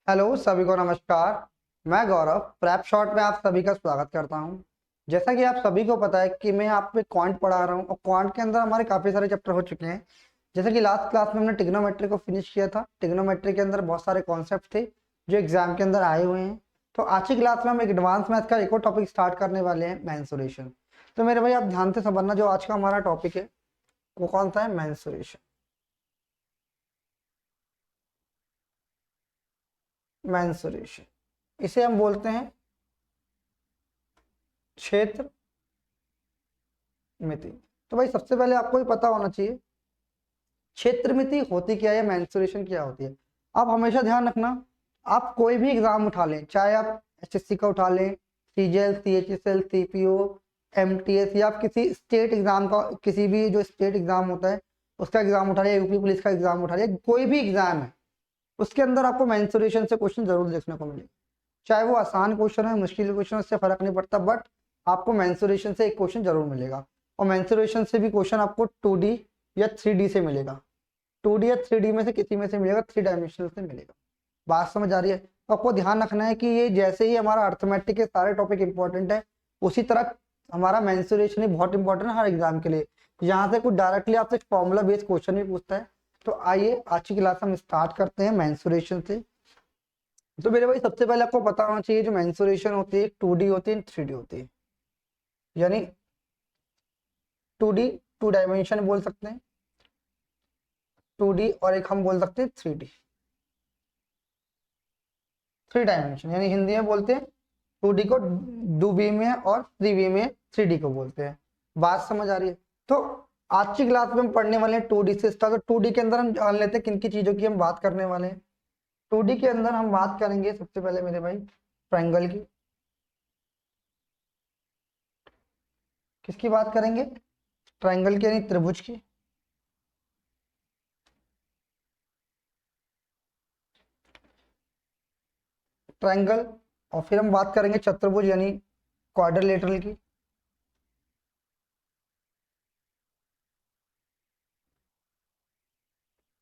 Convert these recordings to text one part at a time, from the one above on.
Hello सभी को नमस्कार। मैं गौरव प्रैप शॉट में आप सभी का स्वागत करता हूं। जैसा कि आप सभी को पता है कि मैं आप पे क्वांट पढ़ा रहा हूं और क्वांट के अंदर हमारे काफ़ी सारे चैप्टर हो चुके हैं। जैसे कि लास्ट क्लास में हमने ट्रिग्नोमेट्री को फिनिश किया था। ट्रिग्नोमेट्री के अंदर बहुत सारे कॉन्सेप्ट थे जो एग्जाम के अंदर आए हुए हैं। तो आज की क्लास में हम एक एडवांस मैथ का एक और टॉपिक स्टार्ट करने वाले हैं, मेंसुरेशन। तो मेरे भाई आप ध्यान से समझना, जो आज का हमारा टॉपिक है वो कौन सा है? मेंसुरेशन। मेंसुरेशन इसे हम बोलते हैं क्षेत्र मिति। तो भाई सबसे पहले आपको ये पता होना चाहिए क्षेत्र मिति होती क्या है, मेंसुरेशन क्या होती है। आप हमेशा ध्यान रखना, आप कोई भी एग्जाम उठा लें, चाहे आप एचएससी का उठा लें, सीजीएल, सीएचएसएल, सीपीओ, एमटीएस, या आप किसी स्टेट एग्जाम का, किसी भी जो स्टेट एग्जाम होता है उसका एग्जाम उठा लिया, यूपी पुलिस का एग्जाम उठा लिया, कोई भी एग्जाम है उसके अंदर आपको मेंसुरेशन से क्वेश्चन जरूर देखने को मिलेगा। चाहे वो आसान क्वेश्चन है, मुश्किल क्वेश्चन, उससे फर्क नहीं पड़ता, बट आपको मेंसुरेशन से एक क्वेश्चन जरूर मिलेगा। और मेंसुरेशन से भी क्वेश्चन आपको 2D या 3D से मिलेगा। 2D या 3D में से किसी में से मिलेगा, 3 डायमेंशनल से मिलेगा। बात समझ आ रही है? तो आपको ध्यान रखना है कि ये जैसे ही हमारा अर्थमेटिक के सारे टॉपिक इंपॉर्टेंट है, उसी तरह हमारा मेंसुरेशन ही बहुत इंपॉर्टेंट है हर एग्जाम के लिए। यहाँ से कुछ डायरेक्टली आपसे फॉर्मूला बेस्ड क्वेश्चन भी पूछता है। तो आइए आज की क्लास हम स्टार्ट करते हैं मेंसुरेशन से। तो मेरे भाई सबसे पहले आपको पता होना चाहिए जो मेंसुरेशन होती है 2D होती है, 3D होती है। यानी 2D 2 डायमेंशन बोल सकते हैं, 2D, और एक हम बोल सकते हैं 3D 3 डायमेंशन। यानी हिंदी में बोलते हैं 2D को 2B में और 3B में 3D को बोलते हैं। बात समझ आ रही है? तो आज की क्लास में हम पढ़ने वाले हैं 2D से स्टार्ट। तो 2D के अंदर हम जान लेते हैं किन की चीजों की हम बात करने वाले हैं। 2D के अंदर हम बात करेंगे सबसे पहले मेरे भाई ट्रायंगल की। किसकी बात करेंगे? ट्रायंगल की, यानी त्रिभुज की। ट्रायंगल। और फिर हम बात करेंगे चतुर्भुज यानी क्वाड्रिलेटरल की।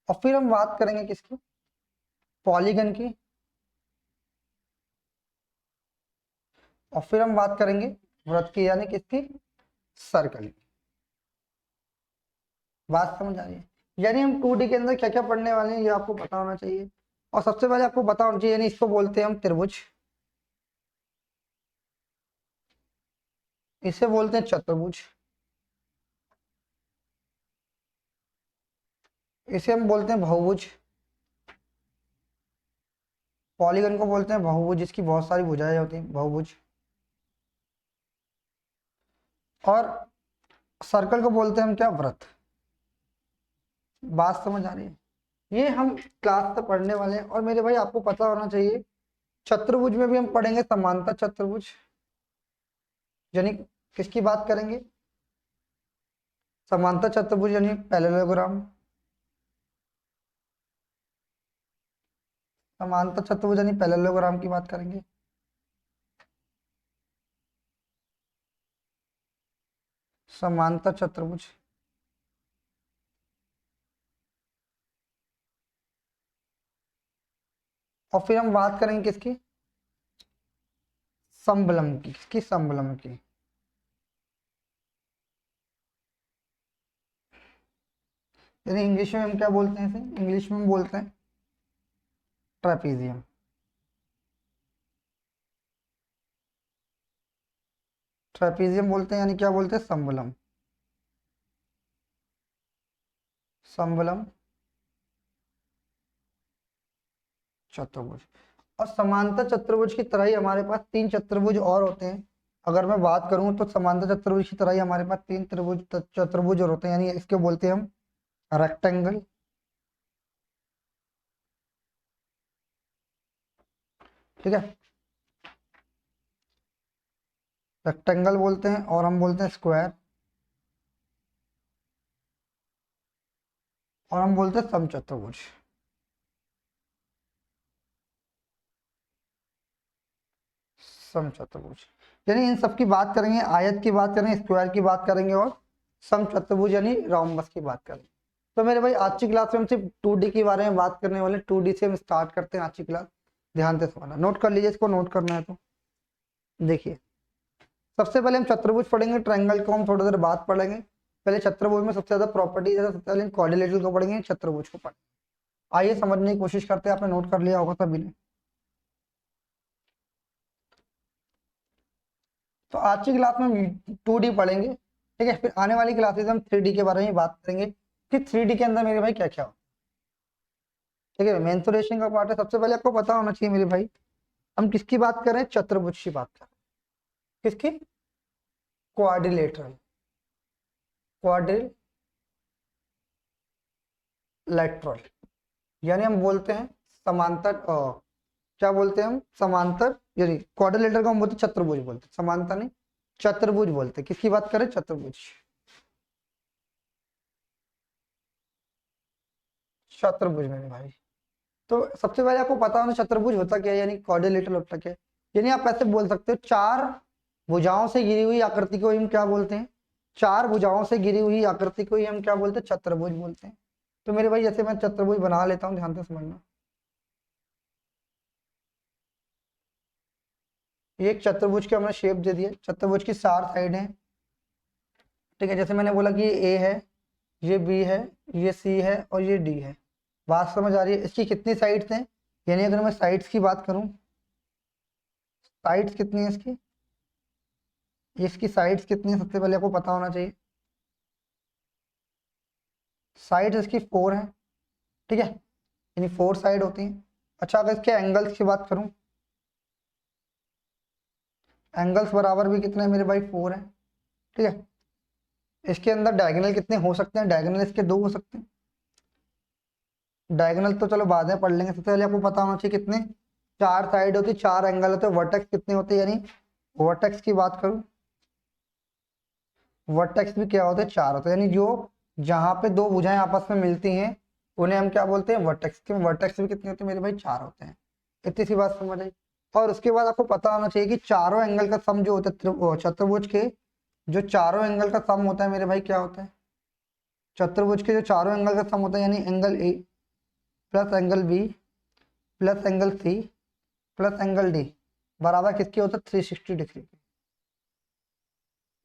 और फिर हम बात करेंगे किसकी? पॉलीगन की। और फिर हम बात करेंगे वृत्त की, यानी किसकी? सर्कल की। बात समझ आ रही है? यानी हम 2D के अंदर क्या क्या पढ़ने वाले हैं ये आपको पता होना चाहिए। और सबसे पहले आपको पता होना चाहिए, यानी इसको बोलते हैं हम त्रिभुज, इसे बोलते हैं चतुर्भुज, इसे हम बोलते हैं बहुभुज, पॉलीगन को बोलते हैं बहुभुज, इसकी बहुत सारी भुजाएं होती हैं, बहुभुज। और सर्कल को बोलते हैं हम क्या? वृत्त। बात समझ आ रही है? ये हम क्लास से पढ़ने वाले हैं। और मेरे भाई आपको पता होना चाहिए चतुर्भुज में भी हम पढ़ेंगे समांतर चतुर्भुज, यानी किसकी बात करेंगे? समांतर चतुर्भुज यानी पैरेललोग्राम। समांतर चतुर्भुज यानी पैरेललोग्राम की बात करेंगे। समांतर चतुर्भुज। और फिर हम बात करेंगे किसकी? समबलम की। किसकी? समबलम की। यानी इंग्लिश में हम क्या बोलते हैं इसे? इंग्लिश में बोलते हैं ट्रेपीजियम। ट्रेपीजियम बोलते हैं, यानी क्या बोलते हैं? समबलम। समबलम चतुर्भुज। और समांतर चतुर्भुज की तरह ही हमारे पास 3 चतुर्भुज और होते हैं। अगर मैं बात करूं तो समांतर चतुर्भुज की तरह ही हमारे पास 3 त्रिभुज चतुर्भुज और होते हैं, यानी इसके बोलते हैं हम रेक्टेंगल। ठीक है, रेक्टेंगल बोलते हैं, और हम बोलते हैं स्क्वायर, और हम बोलते हैं समचतुर्भुज। समचतुर्भुज यानी इन सब की बात करेंगे, आयत की बात करेंगे, स्क्वायर की बात करेंगे, और समचतुर्भुज यानी रोम्बस की बात करेंगे। तो मेरे भाई आज की क्लास में हम सिर्फ 2D के बारे में बात करने वाले। 2D से हम स्टार्ट करते हैं आज की क्लास। ध्यान से समझना, नोट कर लीजिए, इसको नोट करना है तो देखिए। सबसे पहले हम चतुर्भुज पढ़ेंगे, ट्रायंगल को हम थोड़ी देर बाद पढ़ेंगे। पहले चतुर्भुज में सबसे ज्यादा प्रॉपर्टीज है, सबसे पहले क्वाड्रिलेटरल को पढ़ेंगे, चतुर्भुज को पढ़ेंगे। आइए समझने की कोशिश करते हैं, आपने नोट कर लिया होगा सभी ने। तो आज की क्लास में 2D पढ़ेंगे, ठीक है। फिर आने वाली क्लासेज हम 3D के बारे में बात करेंगे कि 3D के अंदर मेरे भाई क्या क्या हो, ठीक है। मेंसुरेशन का पार्ट है। सबसे पहले आपको पता होना चाहिए मेरे भाई, हम किसकी बात कर रहे हैं, चतुर्भुज की बात कर रहे हैं। किसकी? क्वाड्रिलेटरल, क्वाड्रिलेटरल, यानी हम बोलते हैं समांतर, क्या बोलते हैं हम, समांतर, यानी क्वाड्रिलेटरल को हम बोलते हैं चतुर्भुज बोलते हैं, समांतर नहीं, चतुर्भुज बोलते हैं। किसकी बात करें? चतुर्भुज, चतुर्भुज मेरे भाई। तो सबसे पहले आपको पता होना चतुर्भुज होता क्या है, यानी क्वाड्रिलेटरल होता क्या है। यानी आप ऐसे बोल सकते हो, चार भुजाओं से घिरी हुई आकृति को हम क्या बोलते हैं, चार भुजाओं से घिरी हुई आकृति को ही हम क्या बोलते हैं, चतुर्भुज बोलते हैं। तो मेरे भाई जैसे मैं चतुर्भुज बना लेता हूँ, ध्यान से समझना। ये एक चतुर्भुज के हमने शेप दे दिया, चतुर्भुज की चार साइड है, ठीक है। जैसे मैंने बोला कि ये ए है, ये बी है, ये सी है और ये डी है। बात समझ आ रही है? इसकी कितनी साइड्स हैं, यानी अगर मैं साइड्स की बात करूं, साइड्स कितनी है इसकी, इसकी साइड्स कितनी है सबसे पहले आपको पता होना चाहिए। साइड इसकी 4 है, ठीक है, यानी 4 साइड होती हैं। अच्छा, अगर इसके एंगल्स की बात करूं, एंगल्स बराबर भी कितने हैं मेरे भाई, 4 है, ठीक है। इसके अंदर डायगोनल कितने हो सकते हैं, डायगोनल इसके 2 हो सकते हैं। डायगोनल तो चलो बाद में पढ़ लेंगे, सबसे पहले आपको पता होना चाहिए कितने, 4 साइड होती, 4 एंगल होते हैं। वर्टेक्स कितने होते हैं, यानी वर्टेक्स की बात करूं, वर्टेक्स भी क्या होते हैं, 4 होते हैं। यानी जो जहां पे दो भुजाएं आपस में मिलती हैं उन्हें हम क्या बोलते हैं, वर्टेक्स। के वर्टेक्स भी कितने होते हैं मेरे भाई, 4 होते हैं। इतनी सी बात समझ आई। और उसके बाद आपको पता होना चाहिए कि चारों एंगल का सम जो होता है चतुर्भुज के, जो चारों एंगल का सम होता है मेरे भाई क्या होता है, चतुर्भुज के जो चारों एंगल का सम होता है, यानी angle A plus angle B plus angle C plus angle D बराबर किसके होता है, 360 डिग्री के।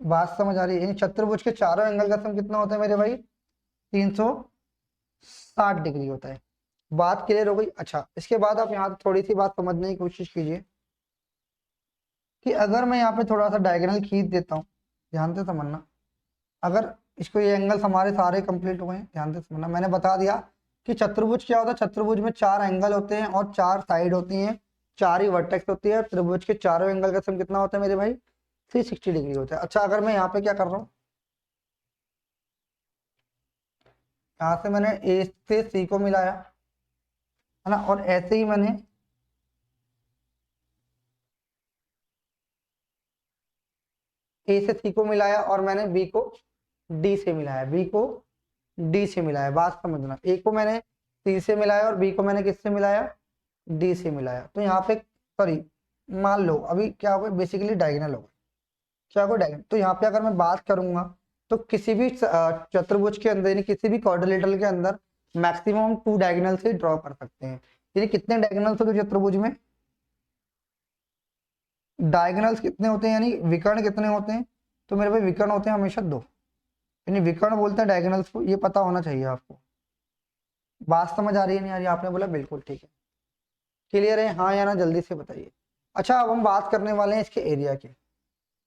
बात समझ आ रही है? यानी चतुर्भुज के चारों एंगल का सम कितना होता है मेरे भाई, 360 डिग्री होता है। बात क्लियर हो गई? अच्छा, इसके बाद आप यहाँ थोड़ी सी बात समझने की कोशिश कीजिए कि अगर मैं यहाँ पे थोड़ा सा डायगोनल खींच देता हूँ, ध्यान से समझना। अगर इसको, ये एंगल्स हमारे सारे कंप्लीट हुए हैं, ध्यान से समझना। मैंने बता दिया कि चतुर्भुज क्या होता है, चतुर्भुज में 4 एंगल होते हैं और 4 साइड होती हैं, 4 ही वर्टेक्स होती है। त्रिभुज के चारों एंगल का सम कितना होता है मेरे भाई, 360 डिग्री होता है। अच्छा, अगर मैं यहाँ पे क्या कर रहा हूँ, यहाँ से मैंने ए से सी को मिलाया, है ना, और ऐसे ही मैंने ए से सी को मिलाया और मैंने बी को डी से मिलाया, बी को डी से मिलाया। बात समझना, ए को मैंने सी से मिलाया और बी को मैंने किससे मिलाया, डी से मिलाया। तो यहाँ पे, सॉरी, मान लो अभी क्या होगा, बेसिकली डायगोनल होगा, क्या होगा, डायगोनल। तो यहाँ पे अगर मैं बात करूंगा तो किसी भी चतुर्भुज के अंदर, यानी किसी भी क्वाड्रिलेटरल के अंदर मैक्सिमम हम 2 डायगोनल से ड्रॉ कर सकते हैं। यानी कितने डायगोनल्स होते हैं चतुर्भुज में, डायगोनल्स कितने होते हैं, यानी विकर्ण कितने होते हैं, तो मेरे भाई विकर्ण होते हैं हमेशा 2, यानी विकर्ण बोलते हैं डायगोनल्स को। ये पता होना चाहिए आपको। बात समझ आ रही है नहीं आ रही? आपने बोला बिल्कुल ठीक है, क्लियर है, हाँ या ना, जल्दी से बताइए। अच्छा, अब हम बात करने वाले हैं इसके एरिया की,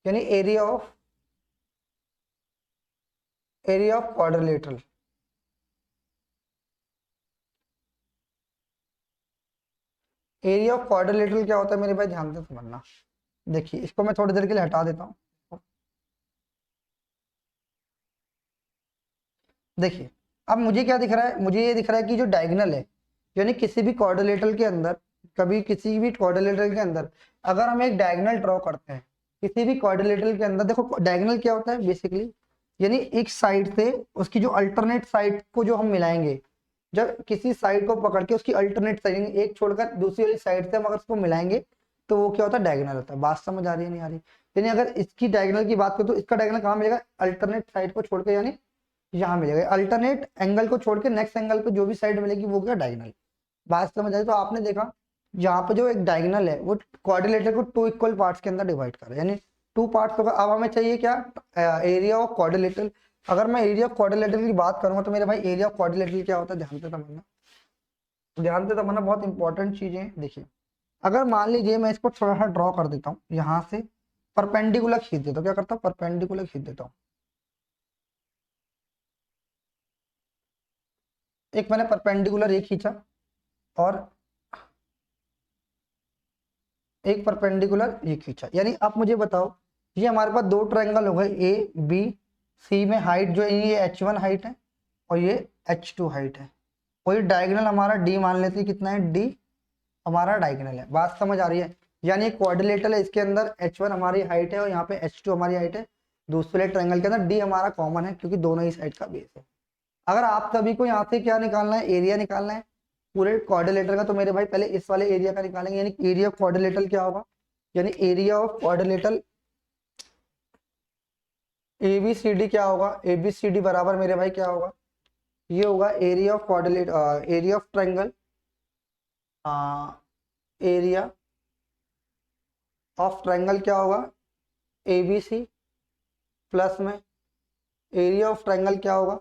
यानी area of quadrilateral. Area of quadrilateral क्या होता है मेरे भाई, ध्यान से समझना। देखिए, इसको मैं थोड़ी देर के लिए हटा देता हूँ। देखिए, अब मुझे क्या दिख रहा है, मुझे ये दिख रहा है कि जो डायगोनल है, यानी किसी भी क्वाड्रिलेटरल के अंदर, कभी किसी भी क्वाड्रिलेटरल के अंदर अगर हम एक डायगोनल ड्रॉ करते हैं, किसी भी क्वाड्रिलेटरल के अंदर, देखो डायगोनल क्या होता है बेसिकली, यानी एक साइड से उसकी जो अल्टरनेट साइड को जो हम मिलाएंगे, जब किसी साइड को पकड़ के उसकी अल्टरनेट साइड, एक छोड़कर दूसरी वाली साइड से हम अगर उसको मिलाएंगे तो वो क्या होता है, डायगोनल होता है। बात समझ आ रही है नहीं आ रही? यानी अगर इसकी डायगोनल की बात करें तो इसका डायगोनल कहाँ मिलेगा, अल्टरनेट साइड को छोड़ के, यानी यहाँ मिलेगा। अल्टरनेट एंगल को छोड़ के नेक्स्ट एंगल पे जो भी साइड मिलेगी वो क्या, डायगोनल। बात समझ आई? तो आपने देखा यहाँ पे जो एक डायगोनल है वो क्वाड्रिलेटरल को टू इक्वल पार्ट्स के अंदर डिवाइड कर रहा है, यानी टू पार्ट्स होगा। अब हमें चाहिए क्या, एरिया ऑफ क्वाड्रिलेटरल। अगर मैं एरिया ऑफ क्वाड्रिलेटरल की बात करूंगा तो मेरे भाई एरिया ऑफ क्वाड्रिलेटरल क्या होता है, ध्यान से समझना, ध्यान से समझना, बहुत इंपॉर्टेंट चीजें हैं। देखिए अगर मान लीजिए मैं इसको थोड़ा सा ड्रॉ कर देता हूँ, यहाँ से परपेंडिकुलर खींच देता हूँ, क्या करता हूँ, परपेंडिकुलर खींच देता हूँ। एक मैंने परपेंडिकुलर ये खींचा और एक परपेंडिकुलर ये खींचा, यानी आप मुझे बताओ ये हमारे पास दो ट्रायंगल हो गए ए बी सी में हाइट जो है ये H1 हाइट है और ये H2 हाइट है, और ये डायगोनल हमारा डी मान लेते हैं, कितना है, डी हमारा डायगोनल है। बात समझ आ रही है, यानी क्वाड्रिलेटरल है, इसके अंदर H1 हमारी हाइट है और यहाँ पे H2 हमारी हाइट है। दूसरे ट्रायंगल के अंदर डी हमारा कॉमन है क्योंकि दोनों ही साइड का बेस है। अगर आप सभी को यहाँ से क्या निकालना है, एरिया निकालना है पूरे क्वाड्रिलेटरल का, तो मेरे भाई पहले इस वाले एरिया का निकालेंगे, यानी एरिया ऑफ क्वाड्रिलेटरल क्या होगा, यानी area of quadrilateral A B C D क्या होगा, ए बी सी डी बराबर मेरे भाई क्या होगा, ये होगा area of quadrilateral, area of triangle, area of triangle क्या होगा, ए बी सी प्लस में एरिया ऑफ ट्रायंगल क्या होगा,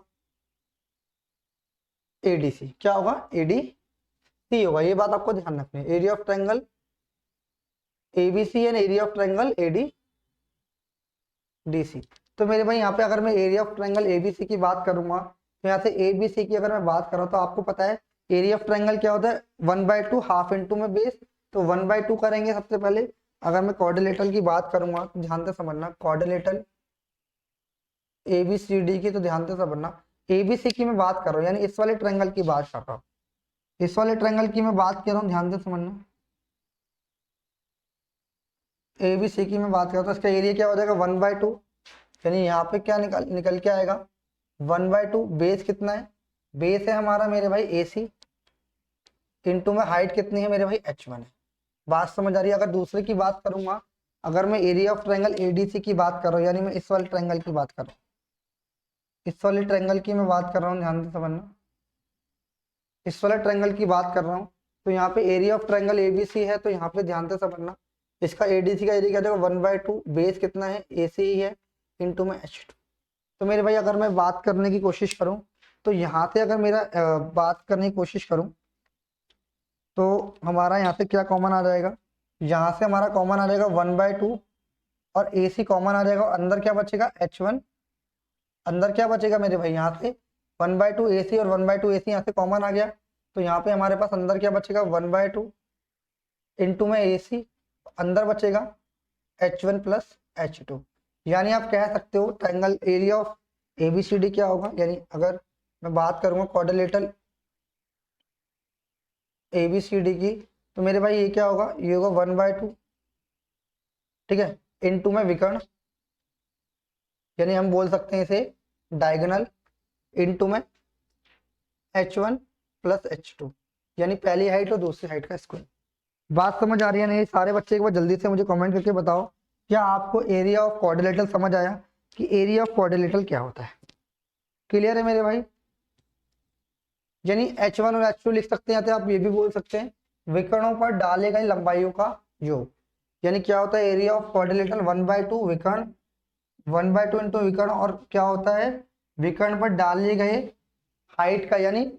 एडीसी क्या होगा, एडीसी होगा। ये बात आपको ध्यान रखनी है, area of triangle ABC and area of triangle ADC. तो मेरे भाई यहाँ पे अगर मैं एरिया ऑफ ट्रायंगल एबीसी की बात करूंगा तो यहाँ से एबीसी की अगर मैं बात करूँ तो आपको पता है एरिया ऑफ ट्रायंगल क्या होता है, 1/2 हाफ इंटू में बेस, तो 1/2 करेंगे सबसे पहले। अगर मैं क्वाड्रिलेटरल की बात करूंगा तो ध्यान से समझना, क्वाड्रिलेटरल एबीसीडी की, तो ध्यान से समझना एबीसी की मैं बात कर रहा हूँ, यानी इस वाले ट्रायंगल की बात कर रहा हूँ, इस वाले ट्रायंगल की मैं बात कर रहा हूँ, ध्यान से समझना। एबीसी की मैं बात कर रहा हूँ तो इसका एरिया क्या हो जाएगा, 1/2, यानी यहाँ पे क्या निकल के आएगा 1/2। बेस कितना है, बेस है हमारा मेरे भाई AC, इंटू में हाइट कितनी है मेरे भाई H1 है। बात समझ आ रही है। अगर दूसरे की बात करूंगा, अगर मैं एरिया ऑफ ट्रायंगल ADC की बात कर रहा हूँ, यानी मैं इस वाले ट्रायंगल की बात कर रहा हूँ, इस वाले ट्रायंगल की मैं बात कर रहा हूँ, ध्यान से समझना, इस वाले ट्रायंगल की बात कर रहा हूँ, तो यहाँ पे एरिया ऑफ ट्रायंगल ABC है, तो यहाँ पे ध्यान से समझना इसका ADC का एरिया क्या देगा 1/2, बेस कितना है AC ही है, इंटू में H2। तो मेरे भाई अगर मैं बात करने की कोशिश करूं तो यहाँ से अगर मेरा बात करने की कोशिश करूं तो हमारा यहाँ से क्या कॉमन आ जाएगा, यहाँ से हमारा कॉमन आ जाएगा 1/2 और AC कॉमन आ जाएगा, और अंदर क्या बचेगा H1, अंदर क्या बचेगा मेरे भाई यहाँ से 1/2 AC और 1/2 AC यहाँ से कॉमन आ गया, तो यहाँ पे हमारे पास अंदर क्या बचेगा 1/2 इंटू में AC, अंदर बचेगा H1 प्लस H2। यानी आप कह सकते हो ट्रायंगल एरिया ऑफ ABCD क्या होगा, यानी अगर मैं बात करूंगा क्वाड्रिलेटरल ABCD की, तो मेरे भाई ये क्या होगा, ये होगा 1/2, ठीक है, इनटू में विकर्ण, यानी हम बोल सकते हैं इसे डायगोनल, इनटू में H1 प्लस H2, यानी पहली हाइट और दूसरी हाइट का स्क्वायर। बात समझ आ रही है नहीं, सारे बच्चे एक बार जल्दी से मुझे कमेंट करके बताओ क्या आपको एरिया ऑफ क्वाड्रिलेटरल समझ आया, कि एरिया ऑफ क्वाड्रिलेटरल क्या होता है। क्लियर है मेरे भाई, यानी H1 और H2 लिख सकते हैं, आप ये भी बोल सकते हैं विकर्णों पर डाले गए लंबाइयों का योग, यानी क्या होता है एरिया ऑफ क्वाड्रिलेटरल 1/2 विकर्ण, 1/2 इंटू विकर्ण, और क्या होता है विकर्ण पर डाले गए हाइट का यानी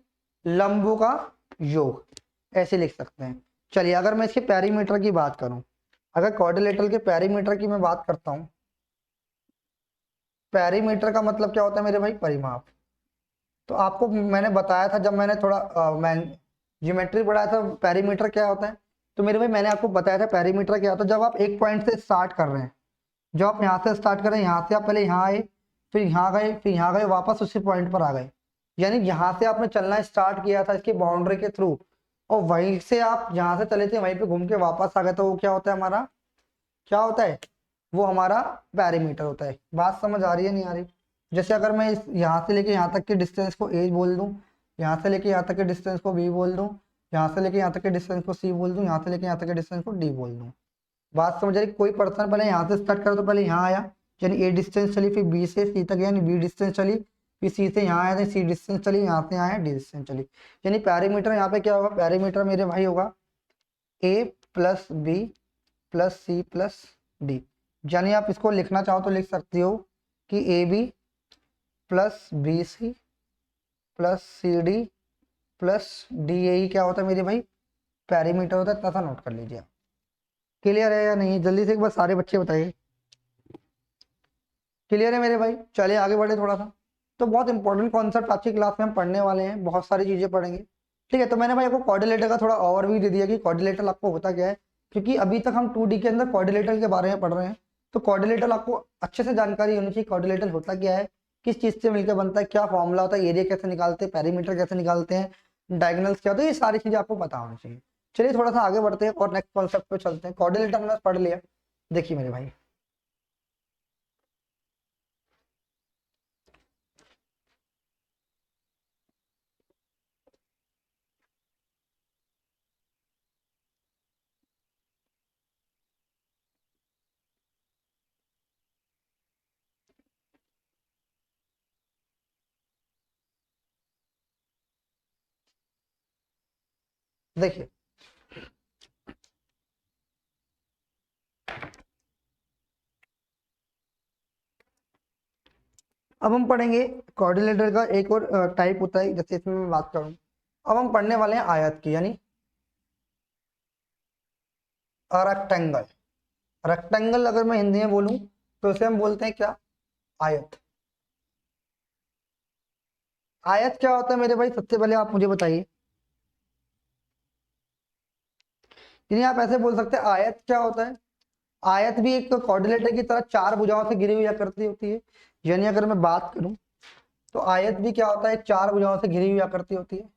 लंबों का योग, ऐसे लिख सकते हैं। चलिए अगर मैं इसके पेरीमीटर की बात करूं, अगर क्वाड्रिलेटरल के पेरीमीटर की मैं बात करता हूं, पेरीमीटर का मतलब क्या होता है मेरे भाई, परिमाप। तो आपको मैंने बताया था जब मैंने थोड़ा ज्योमेट्री पढ़ाया था पेरीमीटर क्या होता है, तो मेरे भाई मैंने आपको बताया था पेरीमीटर क्या होता है, जब आप एक पॉइंट से स्टार्ट कर रहे हैं, जब आप यहाँ से स्टार्ट कर रहे हैं, यहाँ से आप पहले यहाँ आए, फिर यहाँ गए, फिर यहाँ गए, वापस उसी पॉइंट पर आ गए, यानी यहाँ से आपने चलना स्टार्ट किया था इसकी बाउंड्री के थ्रू, और वहीं से आप जहाँ से चले थे वहीं पे घूम के वापस आ गए, तो वो क्या होता है हमारा, क्या होता है, वो हमारा पेरीमीटर होता है। बात समझ आ रही है नहीं आ रही। जैसे अगर मैं यहाँ से लेके यहाँ तक के डिस्टेंस को ए बोल दूँ, यहाँ से लेके यहाँ तक के डिस्टेंस को बी बोल दूँ, यहाँ से लेके यहाँ तक के डिस्टेंस को सी बोल दूँ, यहाँ से लेके यहाँ तक के डिस्टेंस को डी बोल दूँ। बात समझ आ रही। कोई पर्सन पहले यहाँ से स्टार्ट करो तो पहले यहाँ आया, यानी ए डिस्टेंस चली, फिर बी से सी तक गया, यानी बी डिस्टेंस चली, फिर सी से यहाँ आया, सी डिस्टेंस चली, यहाँ से आया डी डिस्टेंस चली, यानी पेरीमीटर यहाँ पे क्या होगा, पेरीमीटर मेरे भाई होगा A plus B plus C plus D, यानी आप इसको लिखना चाहो तो लिख सकते हो कि A B plus B C plus C D plus D, A क्या होता है मेरे भाई, पैरीमीटर होता है, इतना सा नोट कर लीजिए आप। क्लियर है या नहीं, जल्दी से एक बार सारे बच्चे बताइए। क्लियर है मेरे भाई, चलिए आगे बढ़े थोड़ा सा। तो बहुत इंपॉर्टेंट कॉन्सेप्ट आज की क्लास में हम पढ़ने वाले हैं, बहुत सारी चीजें पढ़ेंगे, ठीक है। तो मैंने भाई आपको कोऑर्डिनेटर का थोड़ा ओवरव्यू दे दिया कि कोऑर्डिनेटर आपको होता क्या है, क्योंकि अभी तक हम 2D के अंदर कोऑर्डिनेटर के बारे में पढ़ रहे हैं। तो कोऑर्डिनेटर आपको अच्छे से जानकारी होनी चाहिए, कोऑर्डिनेटर होता क्या है, किस चीज से मिलकर बनता है, क्या फॉर्मूला होता है, एरिया कैसे निकालते हैं, पैरीमीटर कैसे निकालते हैं, डायगोनल्स क्या होता है, ये सारी चीजें आपको पता होनी चाहिए। चलिए थोड़ा सा आगे बढ़ते हैं और नेक्स्ट कॉन्सेप्ट पे चलते हैं। कोऑर्डिनेटर हमने पढ़ लिया, देखिए मेरे भाई, देखिए अब हम पढ़ेंगे कोऑर्डिनेटर का एक और टाइप होता है, जैसे इसमें मैं बात करूं, अब हम पढ़ने वाले हैं आयत की, यानी रेक्टेंगल। रेक्टेंगल अगर मैं हिंदी में बोलूं तो इसे हम बोलते हैं क्या, आयत। आयत क्या होता है मेरे भाई, सबसे पहले आप मुझे बताइए। यानी आप ऐसे बोल सकते हैं आयत क्या होता है, आयत भी एक कोऑर्डिनेटर की तरह चार भुजाओं से घिरी हुई आकृति होती है। यानी अगर मैं बात करूं तो आयत भी क्या होता है, चार भुजाओं से घिरी हुई आकृति होती है।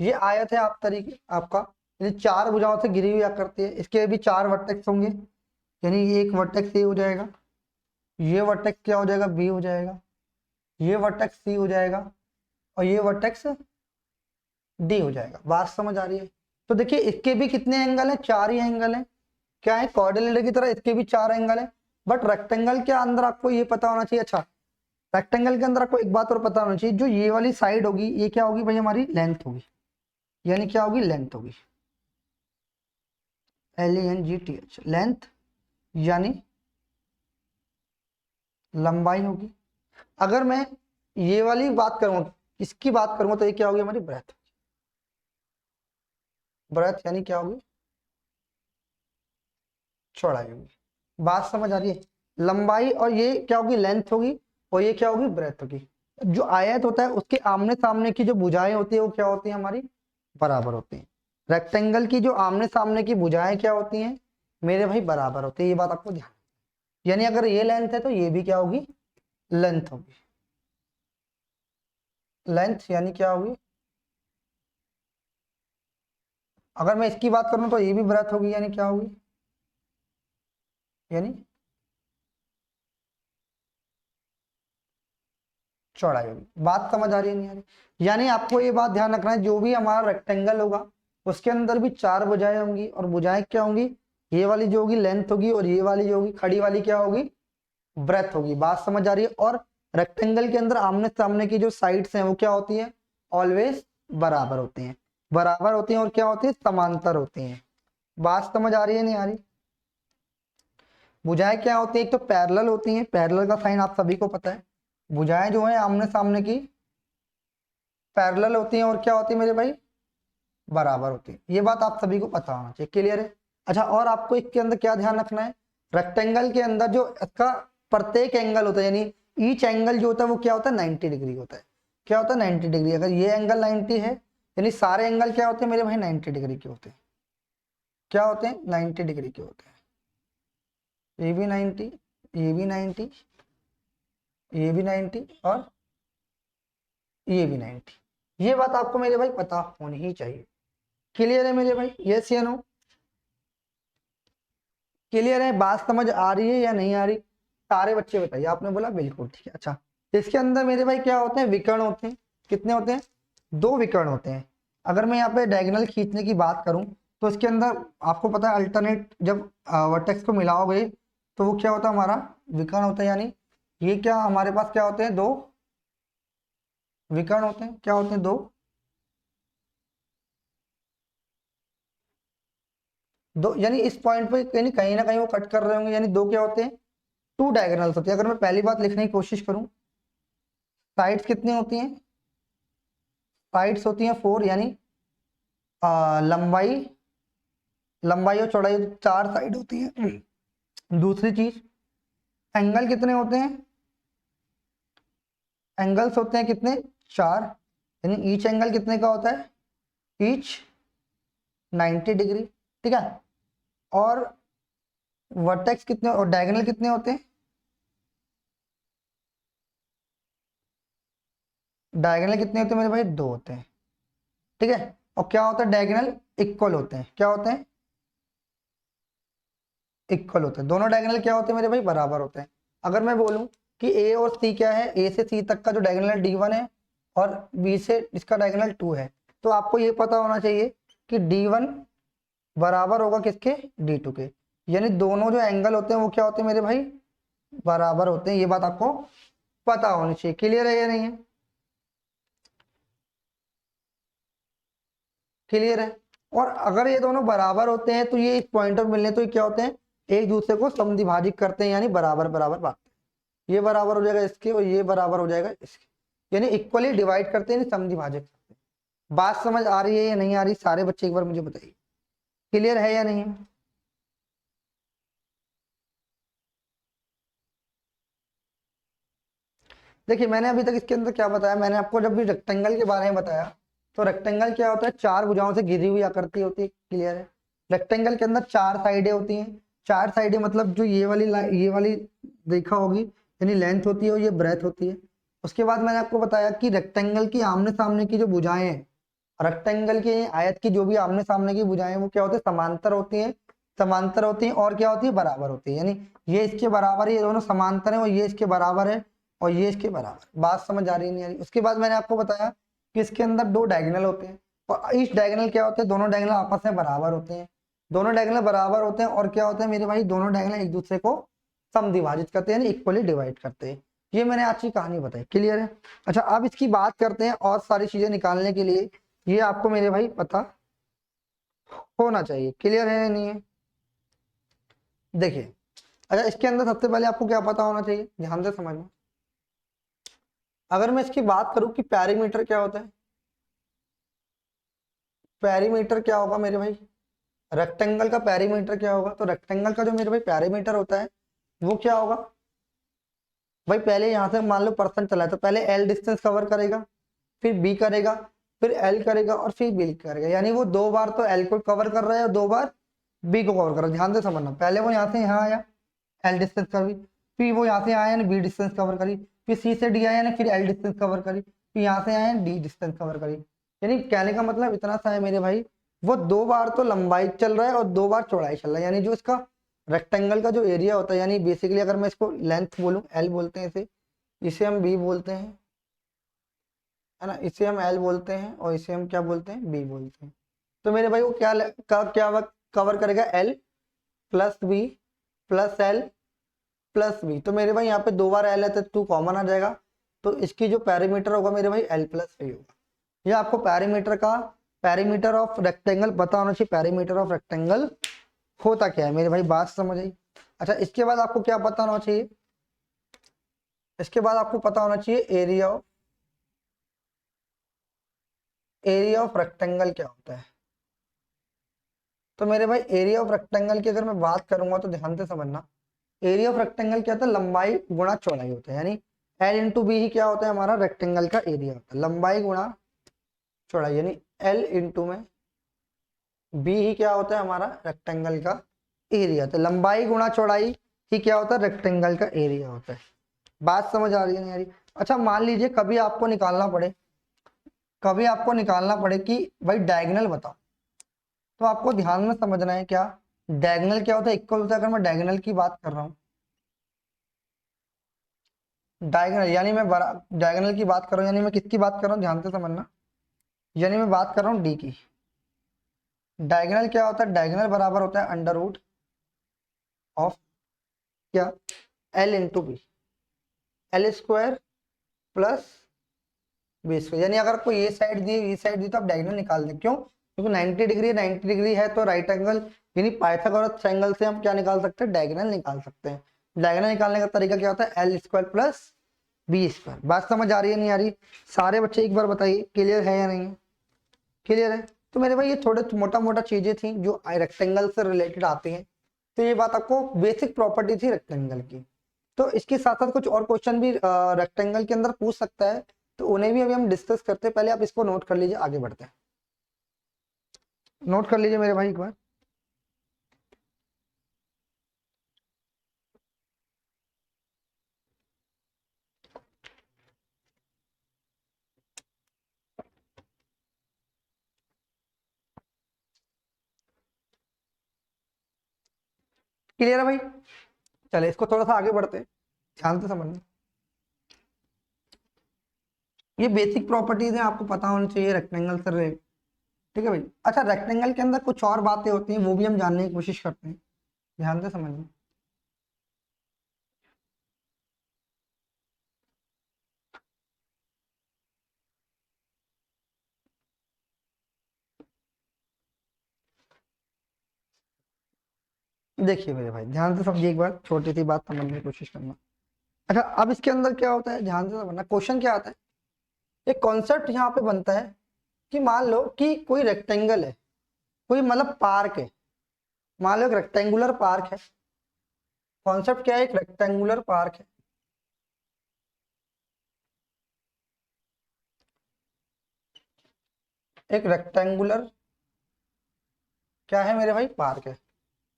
ये आयत है आप तरीके आपका, ये चार भुजाओं से घिरी हुई आकृति है, इसके भी चार वर्टेक्स होंगे। यानी ये एक वर्टेक्स ए हो जाएगा, ये वर्टेक्स क्या हो जाएगा, बी हो जाएगा, ये वर्टेक्स सी हो जाएगा, और ये वर्टेक्स डी हो जाएगा। बात समझ आ रही है। तो देखिए इसके भी कितने एंगल हैं, चार ही एंगल हैं। क्या है, कोऑर्डिनेटर की तरह इसके भी चार एंगल हैं। बट रेक्टेंगल के अंदर आपको ये पता होना चाहिए, अच्छा रेक्टेंगल के अंदर आपको एक बात और पता होना चाहिए, जो ये वाली साइड होगी ये क्या होगी भाई, हमारी लेंथ होगी। यानी क्या होगी, लेंथ होगी, LENGTH, लेंथ यानी लंबाई होगी। अगर मैं ये वाली बात करूँ, इसकी बात करूँ तो ये क्या होगी, हमारी ब्रेथ। ब्रेथ यानी क्या होगी, चौड़ाई होगी। बात समझ आ रही है, लंबाई, और ये क्या होगी, लेंथ होगी, और ये क्या होगी, ब्रेथ होगी। जो आयत होता है उसके आमने सामने की जो भुजाएं होती है वो क्या होती है, हमारी बराबर होती हैं। रेक्टेंगल की जो आमने सामने की भुजाएं क्या होती हैं मेरे भाई, बराबर होती है। ये बात आपको ध्यान, यानी अगर ये लेंथ है तो ये भी क्या होगी, लेंथ होगी। लेंथ यानी क्या होगी, अगर मैं इसकी बात करूं तो ये भी ब्रेथ होगी, यानी क्या होगी, यानी चौड़ाई होगी। बात समझ आ रही है नहीं आ रही, यानी आपको ये बात ध्यान रखना है, जो भी हमारा रेक्टेंगल होगा उसके अंदर भी चार भुजाएं होंगी, और भुजाएं क्या होंगी, ये वाली जो होगी लेंथ होगी, और ये वाली जो होगी खड़ी वाली क्या होगी, ब्रेथ होगी। बात समझ आ रही है। और रेक्टेंगल के अंदर आमने सामने की जो साइड्स हैं वो क्या होती है, ऑलवेज बराबर होती हैं। बराबर होती हैं और क्या होती है, समांतर होती हैं। बात समझ आ रही है नहीं आ रही। भुजाएं क्या होती है, एक तो पैरेलल होती हैं, पैरेलल का साइन आप सभी को पता है। भुजाएं जो है आमने सामने की पैरेलल होती हैं, और क्या होती है मेरे भाई, बराबर होती है। ये बात आप सभी को पता होना चाहिए। क्लियर है। अच्छा, और आपको इसके अंदर क्या ध्यान रखना है, रेक्टेंगल के अंदर जो इसका प्रत्येक एंगल होता है, यानी ईच एंगल जो होता है वो क्या होता है, 90 डिग्री होता है। क्या होता है, 90 डिग्री। अगर ये एंगल 90 है, यानी सारे एंगल क्या होते हैं मेरे भाई, 90 डिग्री के होते हैं। क्या होते हैं, 90 डिग्री के होते हैं। ये भी 90, ये भी 90, ये भी 90, और ये भी 90। ये बात आपको मेरे भाई पता होनी ही चाहिए। क्लियर है मेरे भाई, यस या नो, क्लियर है। बात समझ आ रही है या नहीं आ रही, सारे बच्चे बताइए। आपने बोला बिल्कुल ठीक है। अच्छा, इसके अंदर मेरे भाई क्या होते हैं, विकर्ण होते हैं। कितने होते हैं, दो विकर्ण होते हैं। अगर मैं यहाँ पे डायगोनल खींचने की बात करूं तो इसके अंदर आपको पता है अल्टरनेट जब वर्टेक्स को मिलाओगे तो वो क्या होता है, हमारा विकर्ण होता है, यानी ये क्या हमारे पास क्या होते हैं, दो विकर्ण होते हैं, क्या होते हैं, दो दो, यानी इस पॉइंट पे कहीं ना कहीं वो कट कर रहे होंगे, यानी दो क्या होते हैं, टू डायगोनल्स होते हैं। अगर मैं पहली बात लिखने की कोशिश करूं, साइड्स कितनी होती हैं, साइड्स होती हैं फोर, यानी लंबाई लंबाई और चौड़ाई चार साइड होती है। दूसरी चीज, एंगल कितने होते हैं, एंगल्स होते हैं कितने, चार, यानी ईच एंगल कितने का होता है, ईच 90 डिग्री, ठीक है। और वर्टेक्स कितने और डायगोनल कितने होते हैं, डायगोनल कितने होते हैं मेरे भाई, दो होते हैं, ठीक है। और क्या होता है, डायगोनल इक्वल होते हैं, क्या होते हैं, इक्वल होते हैं। दोनों डायगोनल क्या होते हैं मेरे भाई, बराबर होते हैं। अगर मैं बोलूं कि ए और सी क्या है, ए से सी तक का जो डायगोनल D1 है और बी से इसका डायगोनल 2 है, तो आपको ये पता होना चाहिए कि D1 बराबर होगा किसके, D2 के, यानी दोनों जो एंगल होते हैं वो क्या होते हैं मेरे भाई, बराबर होते हैं। ये बात आपको पता होनी चाहिए। क्लियर है या नहीं है, क्लियर है। और अगर ये दोनों बराबर होते हैं तो ये इस पॉइंट पर मिलने तो ये क्या होते हैं, एक दूसरे को समद्विभाजित करते हैं, यानी बराबर बराबर बांटते हैं। ये बराबर हो जाएगा इसके और ये बराबर हो जाएगा इसके, यानी इक्वली डिवाइड करते हैं, यानी समद्विभाजित करते हैं। बात समझ आ रही है या नहीं आ रही, सारे बच्चे एक बार मुझे बताइए, क्लियर है या नहीं है। देखिए मैंने अभी तक इसके अंदर क्या बताया, मैंने आपको जब भी रेक्टेंगल के बारे में बताया, तो रेक्टेंगल क्या होता है, चार भुजाओं से घिरी हुई आकृति होती है, क्लियर है। रेक्टेंगल के अंदर चार साइडें होती हैं, चार साइडें मतलब जो ये वाली रेखा होगी, यानी लेंथ होती है और ये ब्रेथ होती है। उसके बाद मैंने आपको बताया कि रेक्टेंगल की आमने सामने की जो भुजाएं हैं, रेक्टेंगल के आयत की जो भी आमने सामने की भुजाएं हैं, वो क्या होती है, समांतर होती हैं, समांतर होती हैं और क्या होती है, बराबर होती है। यानी ये इसके बराबर है, ये दोनों समांतर है, और ये इसके बराबर है और ये इसके बराबर। बात समझ आ रही नहीं आ रही। उसके बाद मैंने आपको बताया कि इसके अंदर दो डायगोनल होते हैं, और इस डायगोनल क्या होते हैं, दोनों डायगोनल आपस में बराबर होते हैं, दोनों डायगोनल बराबर होते हैं। और क्या होता है मेरे भाई, दोनों डायगोनल एक दूसरे को समद्विभाजित करते हैं, यानी इक्वली डिवाइड करते हैं। ये मैंने आज की कहानी बताई, क्लियर है। अच्छा अब इसकी बात करते हैं और सारी चीजें निकालने के लिए, ये आपको मेरे भाई पता होना चाहिए, क्लियर है या नहीं है। देखिए अच्छा, इसके अंदर सबसे पहले आपको क्या पता होना चाहिए, ध्यान से समझना। अगर मैं इसकी बात करूं कि पैरीमीटर क्या होता है, पैरीमीटर क्या होगा मेरे भाई, रेक्टेंगल का पैरीमीटर क्या होगा, तो रेक्टेंगल का जो मेरे भाई पैरीमीटर होता है वो क्या होगा भाई, पहले यहां से मान लो पर्सन चला है तो पहले एल डिस्टेंस कवर करेगा, फिर बी करेगा, फिर एल करेगा और फिर बी करेगा, यानी वो दो बार तो एल को कवर कर रहा है और दो बार बी को कवर कर रहा है। ध्यान से समझना, पहले वो यहाँ से यहाँ आया, एल डिस्टेंस करी, फिर वो यहाँ से आया यानी बी डिस्टेंस कवर करी, फिर सी से डी आया यानी फिर एल डिस्टेंस कवर करी, फिर यहाँ से आया डी डिस्टेंस कवर करी। यानी कहने का मतलब इतना सा है मेरे भाई, वो दो बार तो लंबाई चल रहा है और दो बार चौड़ाई चल रहा है, यानी जो इसका रेक्टेंगल का जो एरिया होता है, यानी बेसिकली अगर मैं इसको लेंथ बोलूं, एल बोलते हैं इसे, इसे हम बी बोलते हैं, है ना, इसे हम एल बोलते हैं और इसे हम क्या बोलते हैं, बी बोलते हैं। तो मेरे भाई वो क्या कवर करेगा, L plus B plus L plus B. तो मेरे भाई यहाँ पे दो बार एल है तो टू कॉमन आ जाएगा, तो इसकी जो पैरीमीटर होगा मेरे भाई एल प्लस बी होगा। ये आपको पैरीमीटर ऑफ रेक्टेंगल पता होना चाहिए, पैरीमीटर ऑफ रेक्टेंगल होता क्या है मेरे भाई, बात समझ आई। अच्छा इसके बाद आपको क्या पता होना चाहिए, इसके बाद आपको पता होना चाहिए एरिया ऑफ रेक्टेंगल क्या होता है। तो मेरे भाई एरिया ऑफ रेक्टेंगल की अगर मैं बात करूंगा तो ध्यान से समझना, एरिया ऑफ रेक्टेंगल क्या होता है, लंबाई गुणा चौड़ाई होता है, यानी एल इंटू बी ही क्या होता है, हमारा रेक्टेंगल का एरिया होता है, लंबाई गुणा चौड़ाई, यानी एल इंटू में बी ही क्या होता है, हमारा रेक्टेंगल का एरिया। तो लंबाई गुणा चौड़ाई ही क्या होता है, रेक्टेंगल का एरिया होता है। बात समझ आ रही है नहीं आ रही। अच्छा मान लीजिए कभी आपको निकालना पड़े कि भाई डायगोनल बताओ, तो आपको ध्यान में समझना है क्या, डायगोनल क्या होता है, इक्वल होता है। अगर मैं डायगोनल की बात कर रहा हूँ, डायगोनल यानी मैं डायगोनल की बात कर रहा हूँ, यानी मैं किसकी बात कर रहा हूँ, ध्यान से समझना, यानी मैं बात कर रहा हूँ डी की। डायगोनल क्या होता है, डायगोनल बराबर होता है अंडर रूट ऑफ क्या, L into B. L square plus B square, यानी अगर कोई ये साइड दी ये साइड दी तो आप डायगोनल निकाल दें। क्यों? क्योंकि 90 डिग्री 90 डिग्री है तो राइट एंगल यानी पाइथागोरस ट्रायंगल से हम क्या निकाल सकते हैं? डायगोनल निकाल सकते हैं। डायगोनल निकालने का तरीका क्या होता है? L square plus B square. बात समझ आ रही है नहीं आ रही? सारे बच्चे एक बार बताइए क्लियर है या नहीं? क्लियर है? तो मेरे भाई ये थोड़े मोटा मोटा चीजें थी जो रेक्टेंगल से रिलेटेड आती हैं। तो ये बात आपको बेसिक प्रॉपर्टी थी रेक्टेंगल की। तो इसके साथ साथ कुछ और क्वेश्चन भी रेक्टेंगल के अंदर पूछ सकता है, तो उन्हें भी अभी हम डिस्कस करते हैं। पहले आप इसको नोट कर लीजिए, आगे बढ़ते हैं। नोट कर लीजिए मेरे भाई एक बार। क्लियर है भाई? चले इसको थोड़ा सा आगे बढ़ते हैं, ध्यान से समझना। ये बेसिक प्रॉपर्टीज है, आपको पता होना चाहिए रेक्टेंगल से रिलेटेड। ठीक है भाई? अच्छा, रेक्टेंगल के अंदर कुछ और बातें होती हैं, वो भी हम जानने की कोशिश करते हैं, ध्यान से समझना। देखिए मेरे भाई ध्यान से समझिए एक बार, छोटी सी बात समझने की कोशिश करना। अच्छा, अब इसके अंदर क्या होता है ध्यान से समझना। क्वेश्चन क्या आता है? एक कॉन्सेप्ट यहाँ पे बनता है कि मान लो कि कोई रेक्टेंगल है, कोई मतलब पार्क है। मान लो एक रेक्टेंगुलर पार्क है। कॉन्सेप्ट क्या है? एक रेक्टेंगुलर पार्क है। एक रेक्टेंगुलर क्या है मेरे भाई? पार्क है।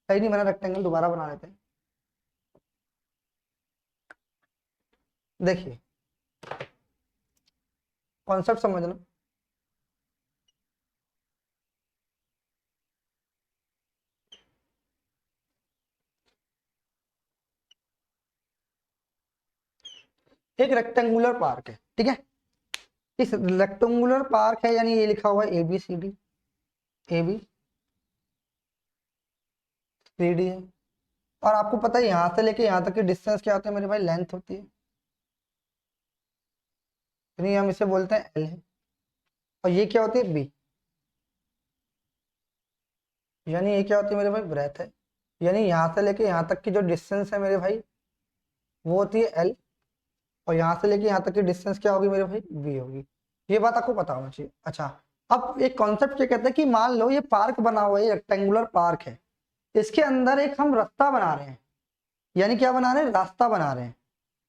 सही नहीं बना रेक्टेंगल, दोबारा बना लेते हैं। देखिए कॉन्सेप्ट समझना। एक रेक्टेंगुलर पार्क है, ठीक है? इस रेक्टेंगुलर पार्क है, यानी ये लिखा हुआ है ABCD, AB CD है। और आपको पता है यहां से लेके यहां तक की डिस्टेंस क्या होती है मेरे भाई? लेंथ होती है, यानी हम इसे बोलते हैं L है। और ये क्या होती है? B, यानी ये क्या होती है मेरे भाई? ब्रेथ है। यानी यहां से लेके यहां तक की जो डिस्टेंस है मेरे भाई, वो होती है L। और यहाँ से लेके यहाँ तक की डिस्टेंस क्या होगी मेरे भाई? V होगी। ये बात आपको पता होना चाहिए। अच्छा, अब एक कॉन्सेप्ट क्या कहते हैं कि मान लो ये पार्क बना हुआ है, रेक्टेंगुलर पार्क है, इसके अंदर एक हम रास्ता बना रहे हैं। यानी क्या बना रहे हैं? रास्ता बना रहे हैं।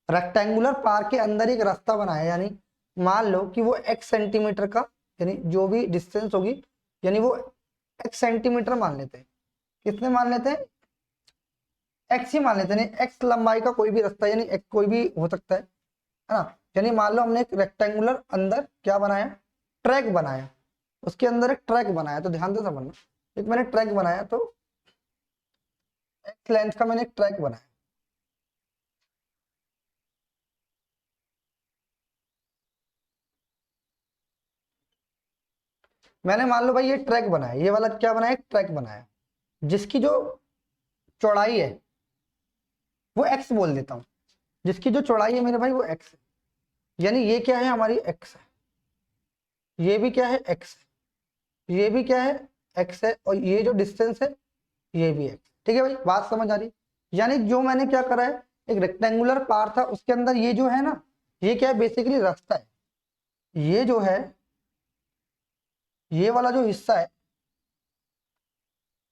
रेक्टेंगुलर पार्क के अंदर एक रास्ता बनाया, यानी मान लो कि वो x सेंटीमीटर का, यानी जो भी डिस्टेंस होगी, यानी वो x सेंटीमीटर मान लेते हैं। कितने मान लेते हैं? x ही मान लेते हैं। x लंबाई का कोई भी रास्ता, यानी x कोई भी हो सकता है ना? यानी मान लो हमने एक रेक्टेंगुलर अंदर क्या बनाया? ट्रैक बनाया। उसके अंदर एक ट्रैक बनाया, तो ध्यान से समझना। एक मैंने ट्रैक बनाया, तो x लेंथ का मैंने एक ट्रैक बनाया। मैंने मान लो भाई ये ट्रैक बनाया, ये वाला क्या बनाया? एक ट्रैक बनाया, जिसकी जो चौड़ाई है वो x बोल देता हूं। जिसकी जो चौड़ाई है मेरे भाई वो x है। यानी ये क्या है? हमारी x है। ये भी क्या है? x है। ये भी क्या है? x है। और ये जो डिस्टेंस है ये भी x। ठीक है भाई, बात समझ आ रही? यानी जो मैंने क्या करा है, एक रेक्टेंगुलर पार्ट था, उसके अंदर ये जो है ना, ये क्या है? बेसिकली रास्ता है। ये जो है, ये वाला जो हिस्सा है,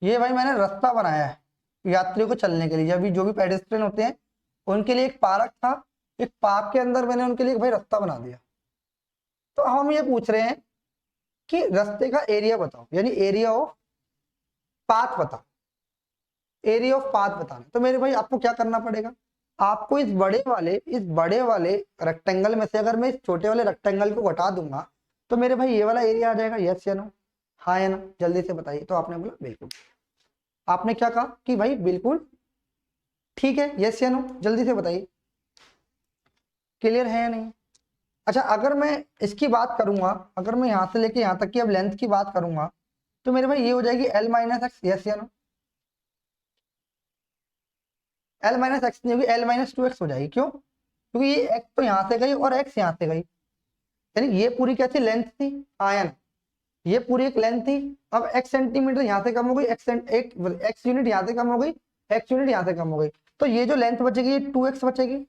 ये भाई मैंने रास्ता बनाया है यात्रियों को चलने के लिए। अभी जो भी पेडेस्ट्रियन होते हैं उनके लिए एक पार्क था, एक पार्क के अंदर मैंने उनके लिए भाई रास्ता बना दिया। तो हम ये पूछ रहे हैं कि रास्ते का एरिया बताओ, यानी एरिया ऑफ पाथ बताओ। एरिया ऑफ पाथ बताना, तो मेरे भाई आपको क्या करना पड़ेगा? आपको इस बड़े वाले रेक्टेंगल में से अगर मैं इस छोटे वाले रेक्टेंगल को घटा दूंगा, तो मेरे भाई ये वाला एरिया आ जाएगा। यस या नो? हाँ या ना? जल्दी से बताइए। तो आपने बोला बिल्कुल। आपने क्या कहा कि भाई बिल्कुल ठीक है। यस या नो? जल्दी से बताइए, क्लियर है या नहीं? अच्छा, अगर मैं इसकी बात करूंगा, अगर मैं यहां से लेके यहां तक की अब लेंथ की बात करूंगा, तो मेरे भाई ये हो जाएगी L माइनस एक्स। यस या नो? L माइनस एक्स नहीं होगी, L माइनस 2x हो जाएगी। क्यों? क्योंकि ये एक्स तो यहाँ से गई और एक्स यहाँ से गई, यानी ये पूरी क्या थी, लेंथ थी आयन, ये पूरी एक लेंथ थी। अब एक्स सेंटीमीटर यहाँ से कम हो गई, एक्स यूनिट यहाँ से कम हो गई, एक्स यूनिट यहाँ से कम हो गई, तो ये जो लेंथ बचेगी ये 2x बचेगी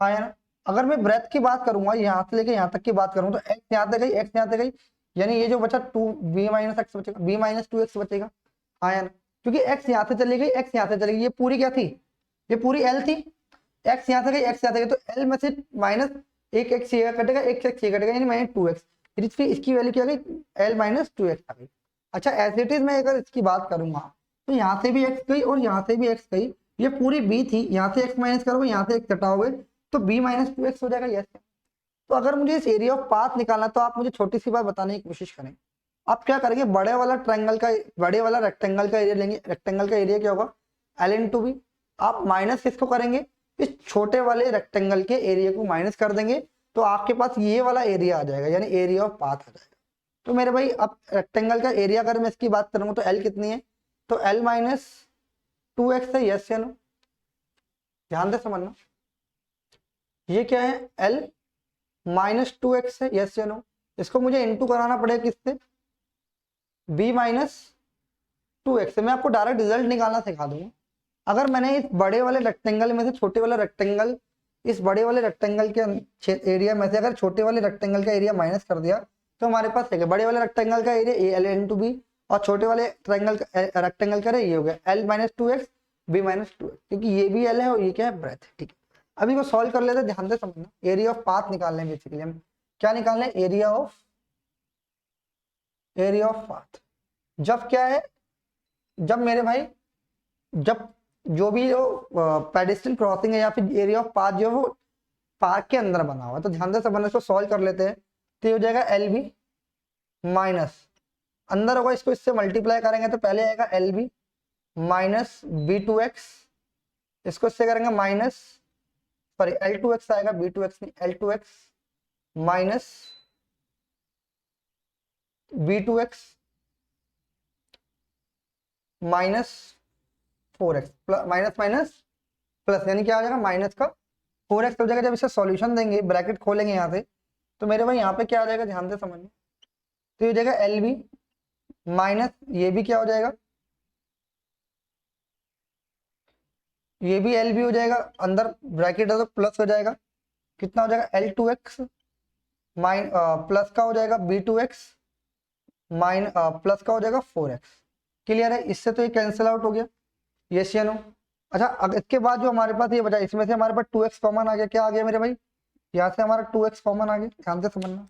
आयन। अगर मैं ब्रेथ की बात करूंगा, यहाँ से लेके यहाँ तक की बात करूँ, तो एक्स यहाँ से गई, एक्स यहाँ से गई, यानी ये जो बचा 2b माइनस एक्स बचेगा, b माइनस 2x बचेगा आयन, क्योंकि एक्स यहाँ से चली गई, एक्स यहाँ से चली गई, ये पूरी क्या थी, ये पूरी एल थी, एक्स यहाँ से गई, एक्स यहाँ से गई, तो एल में से माइनस एक एक्स ये कटेगा, एक एक्स ये कटेगा, यानी माइनस 2x, इसकी वैल्यू क्या गई, एल माइनस 2x आ गई। अच्छा एज इट इज मैं अगर इसकी बात करूंगा, तो यहाँ से भी एक्स गई और यहाँ से भी एक्स गई, ये पूरी b थी, यहाँ से एक्स माइनस करोगे, यहाँ से एक्स घटाओगे, तो b माइनस 2x हो जाएगा, यस। तो अगर मुझे इस एरिया ऑफ पाथ निकालना, तो आप मुझे छोटी सी बात बताने की कोशिश करें। आप क्या करेंगे, बड़े वाला रेक्टेंगल का एरिया लेंगे, रेक्टेंगल का एरिया क्या होगा, एल इंटू बी। आप माइनस किसको करेंगे, इस छोटे वाले रेक्टेंगल के एरिया को माइनस कर देंगे, तो आपके पास ये वाला एरिया आ जाएगा, यानी एरिया ऑफ पाथ आ जाएगा। तो मेरे भाई अब रेक्टेंगल का एरिया अगर मैं इसकी बात करूंगा, तो एल कितनी है, तो एल माइनस 2x है, यस या नो, ध्यान से समझना, ये क्या है, एल माइनस 2x है, यस या नो। इसको मुझे इंटू कराना पड़ेगा किससे, b माइनस 2x से। मैं आपको डायरेक्ट रिजल्ट निकालना सिखा दूंगा। अगर मैंने इस बड़े वाले रेक्टेंगल में से छोटे वाला रेक्टेंगल, इस बड़े वाले रेक्टेंगल के एरिया में से अगर छोटे वाले रेक्टेंगल का एरिया माइनस कर दिया, तो हमारे पास है बड़े वाले रेक्टेंगल का एरिया एल इंटू बी, और छोटे वाले रेक्टेंगल का एरिया ये हो गया L minus 2x, b minus 2x, क्योंकि ये भी एल है और ये क्या है, ब्रेथ है। ठीक है, अभी वो सॉल्व कर लेते हैं, ध्यान से समझना। एरिया ऑफ पाथ निकालने बेसिकली हम क्या निकालने, एरिया ऑफ पाथ। जब क्या है, जब मेरे भाई, जब जो भी जो पेडेस्ट्रियन क्रॉसिंग है या फिर एरिया ऑफ पाथ जो है वो पार्क के अंदर बना हुआ है, तो ध्यान से समझना, इसको सॉल्व कर लेते हैं। तो ये हो जाएगा एल बी माइनस, अंदर होगा, इसको इससे मल्टीप्लाई करेंगे तो पहले आएगा एल बी माइनस b2x, इसको इससे करेंगे माइनस, सॉरी L2x आएगा, b2x नहीं, L2x minus b2x minus 4x, minus minus plus, यानी क्या हो जाएगा, माइनस का 4x हो जाएगा। जब इसे सॉल्यूशन देंगे, ब्रैकेट खोलेंगे यहाँ से, तो मेरे भाई यहाँ पे क्या आ जाएगा, ध्यान से समझना, तो ये हो जाएगा एल बी माइनस, ये भी क्या हो जाएगा, ये भी एल बी हो जाएगा, अंदर ब्रैकेट है तो प्लस हो जाएगा, कितना हो जाएगा, L2x प्लस का हो जाएगा b2x प्लस का हो जाएगा 4x। क्लियर है, इससे तो ये कैंसिल आउट हो गया, यस या नो। अच्छा अब इसके बाद जो हमारे पास ये बचा, इसमें से हमारे पास 2x कॉमन आ गया, क्या आ गया मेरे भाई, यहाँ से हमारा 2x कॉमन आ गया, ध्यान से समझना,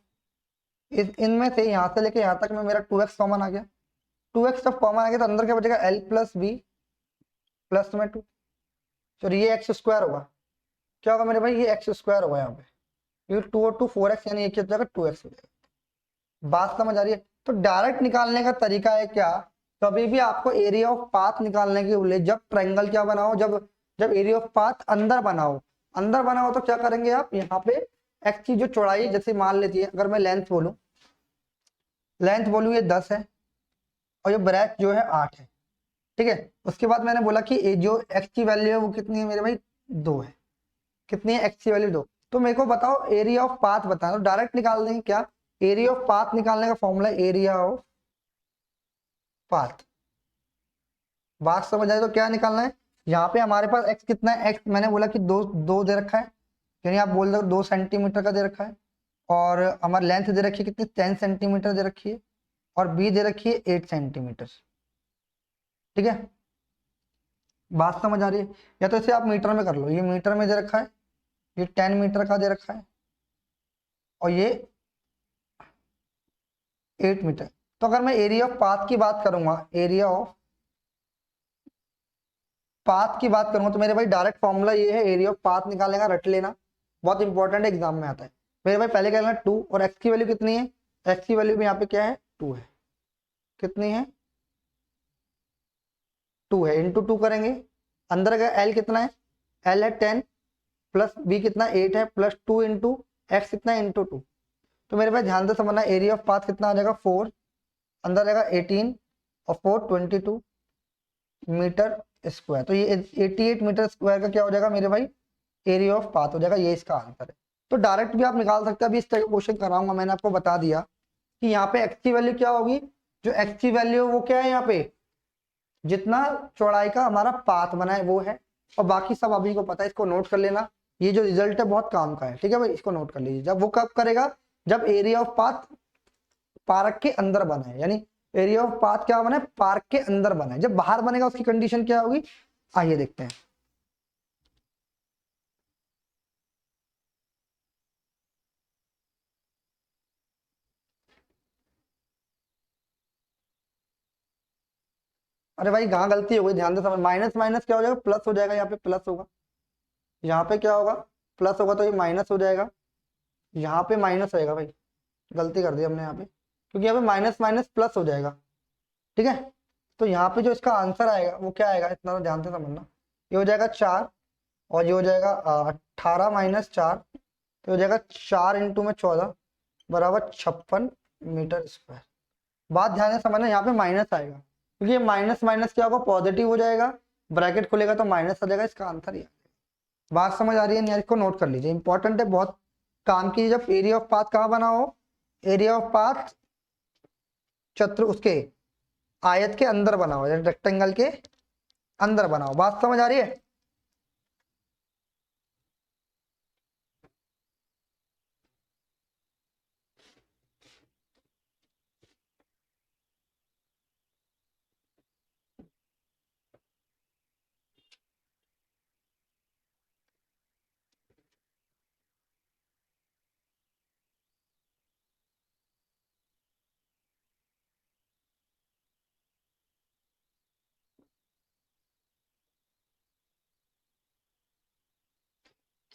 इनमें से यहाँ से लेके यहाँ तक में मेरा 2x कॉमन आ गया। 2x जब कॉमन आ गया तो अंदर क्या बचेगा, l प्लस बी प्लस में 2, तो ये एक्स स्क्वायर होगा, क्या होगा मेरे भाई, ये एक्स स्क्वायर होगा यहाँ पे, ये 2 और 2 4x, यानी ये क्या हो जाएगा, 2x हो जाएगा। बात समझ आ रही है। तो डायरेक्ट निकालने का तरीका है क्या, कभी भी आपको एरिया ऑफ पाथ निकालने के लिए जब ट्रायंगल क्या बनाओ, जब एरिया ऑफ पाथ अंदर बनाओ तो क्या करेंगे आप, यहाँ पे एक्स की जो चौड़ाई, जैसे मान लीजिए अगर मैं लेंथ बोलूँ ये 10 है और ये ब्रेथ जो है 8 है, ठीक है। उसके बाद मैंने बोला कि जो एक्स की वैल्यू है वो कितनी है मेरे भाई, 2 है, कितनी है, एक्स की वैल्यू 2। तो मेरे को बताओ एरिया ऑफ पाथ बताना, तो डायरेक्ट निकाल देंगे क्या, एरिया ऑफ पाथ निकालने का फॉर्मूला एरिया ऑफ पाथ। बात समझ आए तो क्या निकालना है, यहाँ पे हमारे पास x कितना है, x मैंने बोला कि दो दे रखा है, यानी आप बोल दो 2 सेंटीमीटर का दे रखा है, और हमारी लेंथ दे रखी है कितनी, 10 सेंटीमीटर दे रखी है, और b दे रखी है 8 सेंटीमीटर, ठीक है। बात समझ आ रही है, या तो इसे आप मीटर में कर लो, ये मीटर में दे रखा है, ये 10 मीटर का दे रखा है, और ये 8 मीटर। तो अगर मैं एरिया ऑफ पाथ की बात करूंगा, एरिया ऑफ पाथ की बात करूंगा, तो मेरे भाई डायरेक्ट फॉर्मूला ये है, एरिया ऑफ पाथ निकालने का, रट लेना, बहुत इंपॉर्टेंट एग्जाम में आता है मेरे भाई। पहले क्या लेना, 2, और एक्स की वैल्यू कितनी है, एक्स की वैल्यू भी यहाँ पे क्या है, 2 है, कितनी है, 2 है, इंटू 2 करेंगे, अंदर का एल कितना है, एल है 10 प्लस बी कितना 8 है, प्लस 2 इंटू एक्स कितना है, इंटू 2। तो मेरे भाई ध्यान से समझना, एरिया ऑफ पाथ कितना आ जाएगा, 4, अंदर रहेगा 18 और 4 22 मीटर स्क्वायर, तो ये 88 मीटर स्क्वायर का क्या हो जाएगा मेरे भाई, एरिया ऑफ पाथ हो जाएगा, ये इसका आंसर है। तो डायरेक्ट भी आप निकाल सकते हैं। अभी इस तरह का क्वेश्चन कराऊंगा, मैंने आपको बता दिया कि यहाँ पे एक्स की वैल्यू क्या होगी, जो एक्स की वैल्यू वो क्या है, यहाँ पे जितना चौड़ाई का हमारा पाथ बना है वो है, और बाकी सब अभी को पता है, इसको नोट कर लेना। ये जो रिजल्ट है बहुत काम का है, ठीक है भाई, इसको नोट कर लीजिए। जब वो कब करेगा, जब एरिया ऑफ पाथ पार्क के अंदर बना है, यानी एरिया ऑफ पाथ क्या बना है, पार्क के अंदर बना है। जब बाहर बनेगा उसकी कंडीशन क्या होगी, आइए देखते हैं। अरे भाई कहाँ गलती हो गई, ध्यान से समझ। माइनस माइनस क्या हो जाएगा, प्लस हो जाएगा, यहाँ पे प्लस होगा, यहाँ पे क्या होगा, प्लस होगा, तो ये माइनस हो जाएगा, यहाँ पे माइनस रहेगा भाई, गलती कर दी हमने यहाँ पे, क्योंकि यहाँ पे माइनस माइनस प्लस हो जाएगा, ठीक है। तो यहाँ पे जो इसका आंसर आएगा वो क्या आएगा, इतना तो ध्यान से समझना। ये हो जाएगा 4, और ये हो जाएगा 18 माइनस 4, तो हो जाएगा 4 इंटू में 14 बराबर 56 मीटर स्क्वायर। बात ध्यान से समझना, यहाँ पे माइनस आएगा, क्योंकि ये माइनस माइनस क्या होगा, पॉजिटिव हो जाएगा, ब्रैकेट खुलेगा तो माइनस आ जाएगा, इसका आंसर ये। बात समझ आ रही है नहीं, इसको नोट कर लीजिए, इंपॉर्टेंट है बहुत, काम की। जब एरिया ऑफ पाथ कहाँ बना हो, एरिया ऑफ पाथ चतुर उसके आयत के अंदर बना हो, रेक्टेंगल के अंदर बना हो। बात समझ आ रही है।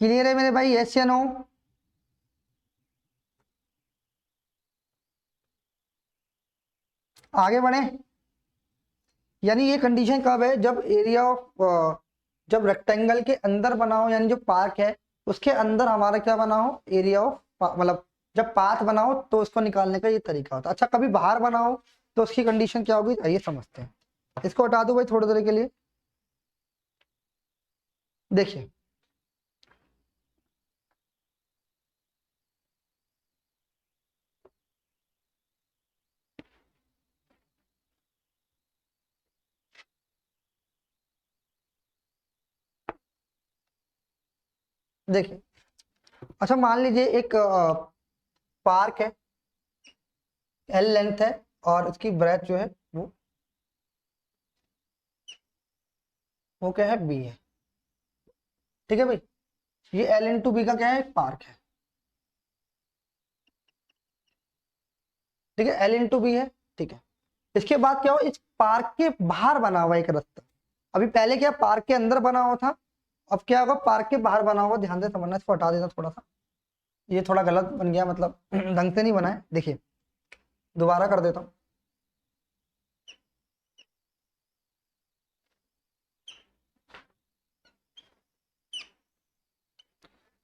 क्लियर है मेरे भाई, यस या नो। आगे बढ़े। यानी ये कंडीशन कब है, जब एरिया ऑफ जब रेक्टेंगल के अंदर बना हो, यानी जो पार्क है उसके अंदर हमारा क्या बना हो, एरिया ऑफ मतलब जब पाथ बना हो तो उसको निकालने का ये तरीका होता है। अच्छा, कभी बाहर बना हो तो उसकी कंडीशन क्या होगी, आइए समझते हैं। इसको हटा दो भाई थोड़ी देर के लिए। देखिए देखिए, अच्छा मान लीजिए एक पार्क है, एल लेंथ है, और उसकी ब्रेथ जो है वो क्या है, बी है, ठीक है भाई। ये एल इंटू बी का क्या है, एक पार्क है, ठीक है, एल इंटू बी है, ठीक है। इसके बाद क्या हो, इस पार्क के बाहर बना हुआ एक रास्ता। अभी पहले क्या पार्क के अंदर बना हुआ था, अब क्या होगा, पार्क के बाहर बना हुआ। ध्यान से समझना, इसको हटा देना थोड़ा सा, ये थोड़ा गलत बन गया, मतलब ढंग से नहीं बना है। देखिए दोबारा कर देता हूँ।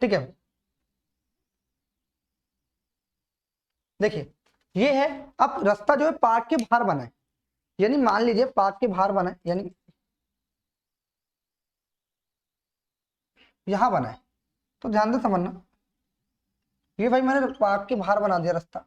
ठीक है, देखिए ये है। अब रास्ता जो है पार्क के बाहर बना है, यानी मान लीजिए पार्क के बाहर बना है, यानी यहां बना है। तो ध्यान से समझना, ये भाई मैंने पार्क के बाहर बना दिया रास्ता।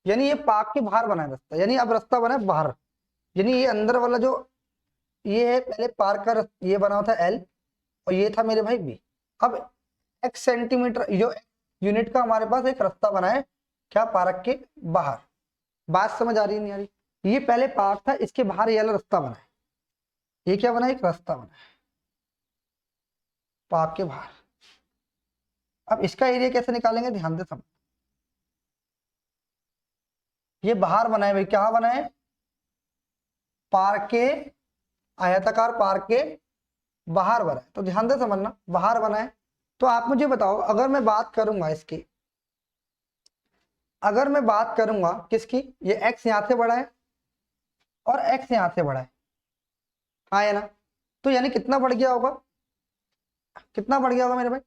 यानी ये पार्क के बाहर बना है रास्ता, यानी अब रास्ता बना है बाहर, यानी ये अंदर वाला जो ये है, पहले पार्क का ये बना हुआ था एल, और ये था मेरे भाई बी। अब एक्स सेंटीमीटर जो यूनिट का हमारे पास एक रास्ता बना है, क्या, पार्क के बाहर। बात समझ आ रही है नहीं आ रही, ये पहले पार्क था, इसके बाहर ये वाला रास्ता बना है, ये क्या बना है, एक रास्ता बना है पार्क के बाहर। अब इसका एरिया कैसे निकालेंगे, ध्यान से समझ। ये बाहर बना है भाई, क्या बना है, पार्क के, आयताकार पार्क के बाहर बना है। तो ध्यान से समझना, बाहर बना है। तो आप मुझे बताओ, अगर मैं बात करूंगा इसकी, अगर मैं बात करूंगा किसकी, ये एक्स यहां से बड़ा है और एक्स यहां से बड़ा है, हाँ है ना। तो यानी कितना बढ़ गया होगा, कितना बढ़ गया होगा मेरे भाई,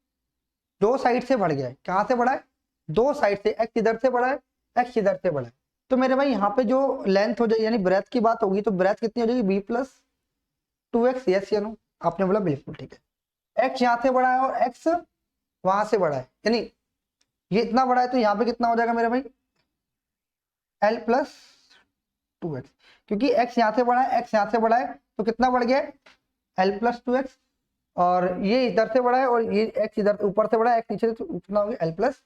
दो साइड से बढ़ गया है। कहां से बढ़ा है, दो साइड से, एक्स इधर से बड़ा है, एक्स इधर से बड़ा है, तो मेरे भाई यहाँ पे जो लेंथ हो जाएगी यानी ब्रेथ की बात होगी, तो ब्रेथ कितनी हो जाएगी, बी प्लस 2x, यस या नो? आपने बोला बिल्कुल ठीक है। एक्स यहाँ से बड़ा है और एक्स वहां से बड़ा है, यानी ये इतना बड़ा है, तो यहाँ पे कितना हो जाएगा मेरे भाई, एल प्लस 2x, क्योंकि x यहाँ से बड़ा है, x यहाँ से बड़ा है, तो कितना बढ़ गया, एल प्लस 2x, और ये इधर से बड़ा है और ये x इधर ऊपर से बड़ा है, x नीचे से, तो कितना हो गया, एल प्लस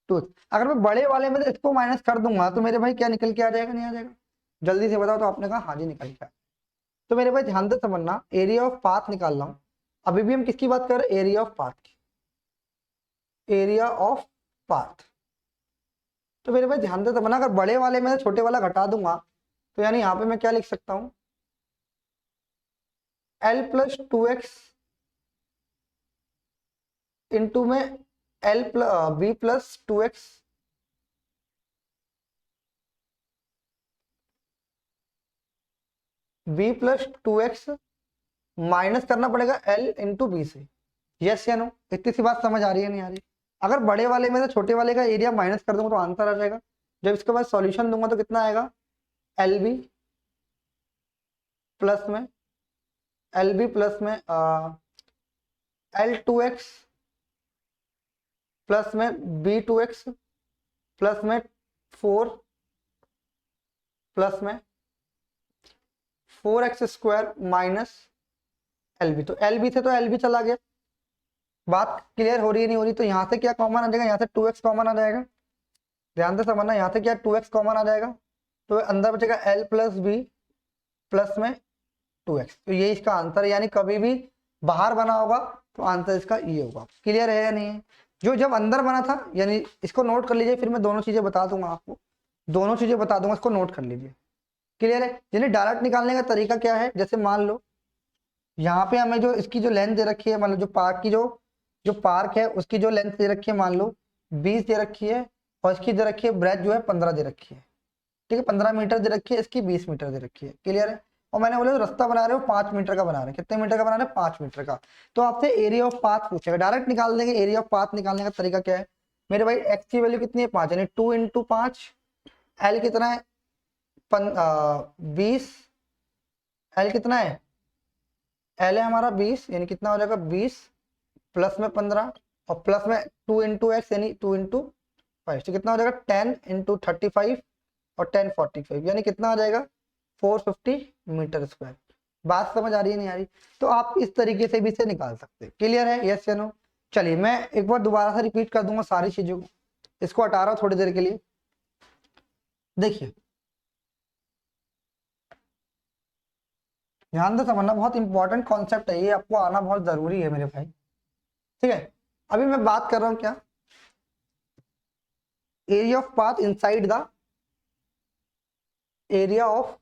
2x। अगर मैं बड़े वाले में तो इसको माइनस कर दूंगा तो मेरे भाई क्या निकल के आ जाएगा, नहीं आ जाएगा? जल्दी से बताओ। तो आपने कहा हाँ जी निकल के आ। तो मेरे भाई ध्यान से समझना, एरिया ऑफ पाथ निकाल रहा हूँ, अभी भी हम किसकी बात कर रहे हैं, एरिया ऑफ पाथ की, एरिया ऑफ पाथ। तो मेरे भाई ध्यान से समझना, अगर बड़े वाले में छोटे वाला घटा दूंगा तो यानी यहाँ पे मैं क्या लिख सकता हूँ, एल प्लस 2x इंटू में L plus B plus 2x B plus 2x minus करना पड़ेगा एल इंटू बी से, यस या नो? इतनी सी बात समझ आ रही है, नहीं आ रही? अगर बड़े वाले में से छोटे वाले का एरिया माइनस कर दूंगा तो आंसर आ जाएगा। जब इसके बाद सॉल्यूशन दूंगा तो कितना आएगा, एल बी प्लस में एल बी प्लस में एल 2x प्लस में बी 2x प्लस में 4 प्लस में 4x square minus L B. तो एल बी से तो एल बी चला गया, बात क्लियर हो रही है नहीं हो रही? तो यहाँ से क्या कॉमन आ जाएगा, यहाँ से 2x कॉमन आ जाएगा, ध्यान से समझना, यहाँ से क्या 2x कॉमन आ जाएगा, तो अंदर बचेगा एल प्लस बी प्लस में 2x। तो ये इसका आंसर है, यानी कभी भी बाहर बना होगा तो आंसर इसका ये होगा। क्लियर है या नहीं है? जो जब अंदर बना था, यानी इसको नोट कर लीजिए, फिर मैं दोनों चीजें बता दूंगा आपको, दोनों चीजें बता दूंगा, इसको नोट कर लीजिए। क्लियर है? यानी डायरेक्ट निकालने का तरीका क्या है, जैसे मान लो यहाँ पे हमें जो इसकी जो लेंथ दे रखी है, मान लो जो पार्क की जो पार्क है उसकी जो लेंथ दे रखी है, मान लो 20 दे रखी है, और इसकी दे रखी है ब्रेथ जो है 15 दे रखी है, ठीक है, 15 मीटर दे रखी है, इसकी 20 मीटर दे रखी है। क्लियर है? और मैंने बोला रास्ता बना रहे हो 5 मीटर का बना रहे हैं, कितने मीटर का बना रहे हैं, 5 मीटर का। तो आपसे एरिया ऑफ पाथ पूछेगा, डायरेक्ट निकाल देंगे। एरिया ऑफ पाथ निकालने का तरीका क्या है मेरे भाई, एक्स की वैल्यू कितनी है 5, यानी 2 इंटू 5, एल कितना है 20, एल कितना है, एल है हमारा 20, यानी कितना हो जाएगा 20 प्लस में 15 और प्लस में 2 इंटू एक्स यानी 2 इंटू 5, तो कितना हो जाएगा 10 इंटू 35 और 10 45, यानी कितना आ जाएगा 450 मीटर स्क्वायर। बात समझ आ रही है नहीं आ रही? तो आप इस तरीके से भी इसे निकाल सकते हैं। क्लियर है? यस या नो? चलिए मैं एक बार दोबारा से रिपीट कर दूंगा सारी चीजों को, इसको हटा रहा हूं थोड़ी देर के लिए। देखिए ध्यान से समझना, बहुत इंपॉर्टेंट कॉन्सेप्ट है ये, आपको आना बहुत जरूरी है मेरे भाई, ठीक है? अभी मैं बात कर रहा हूं क्या, area of path inside the area of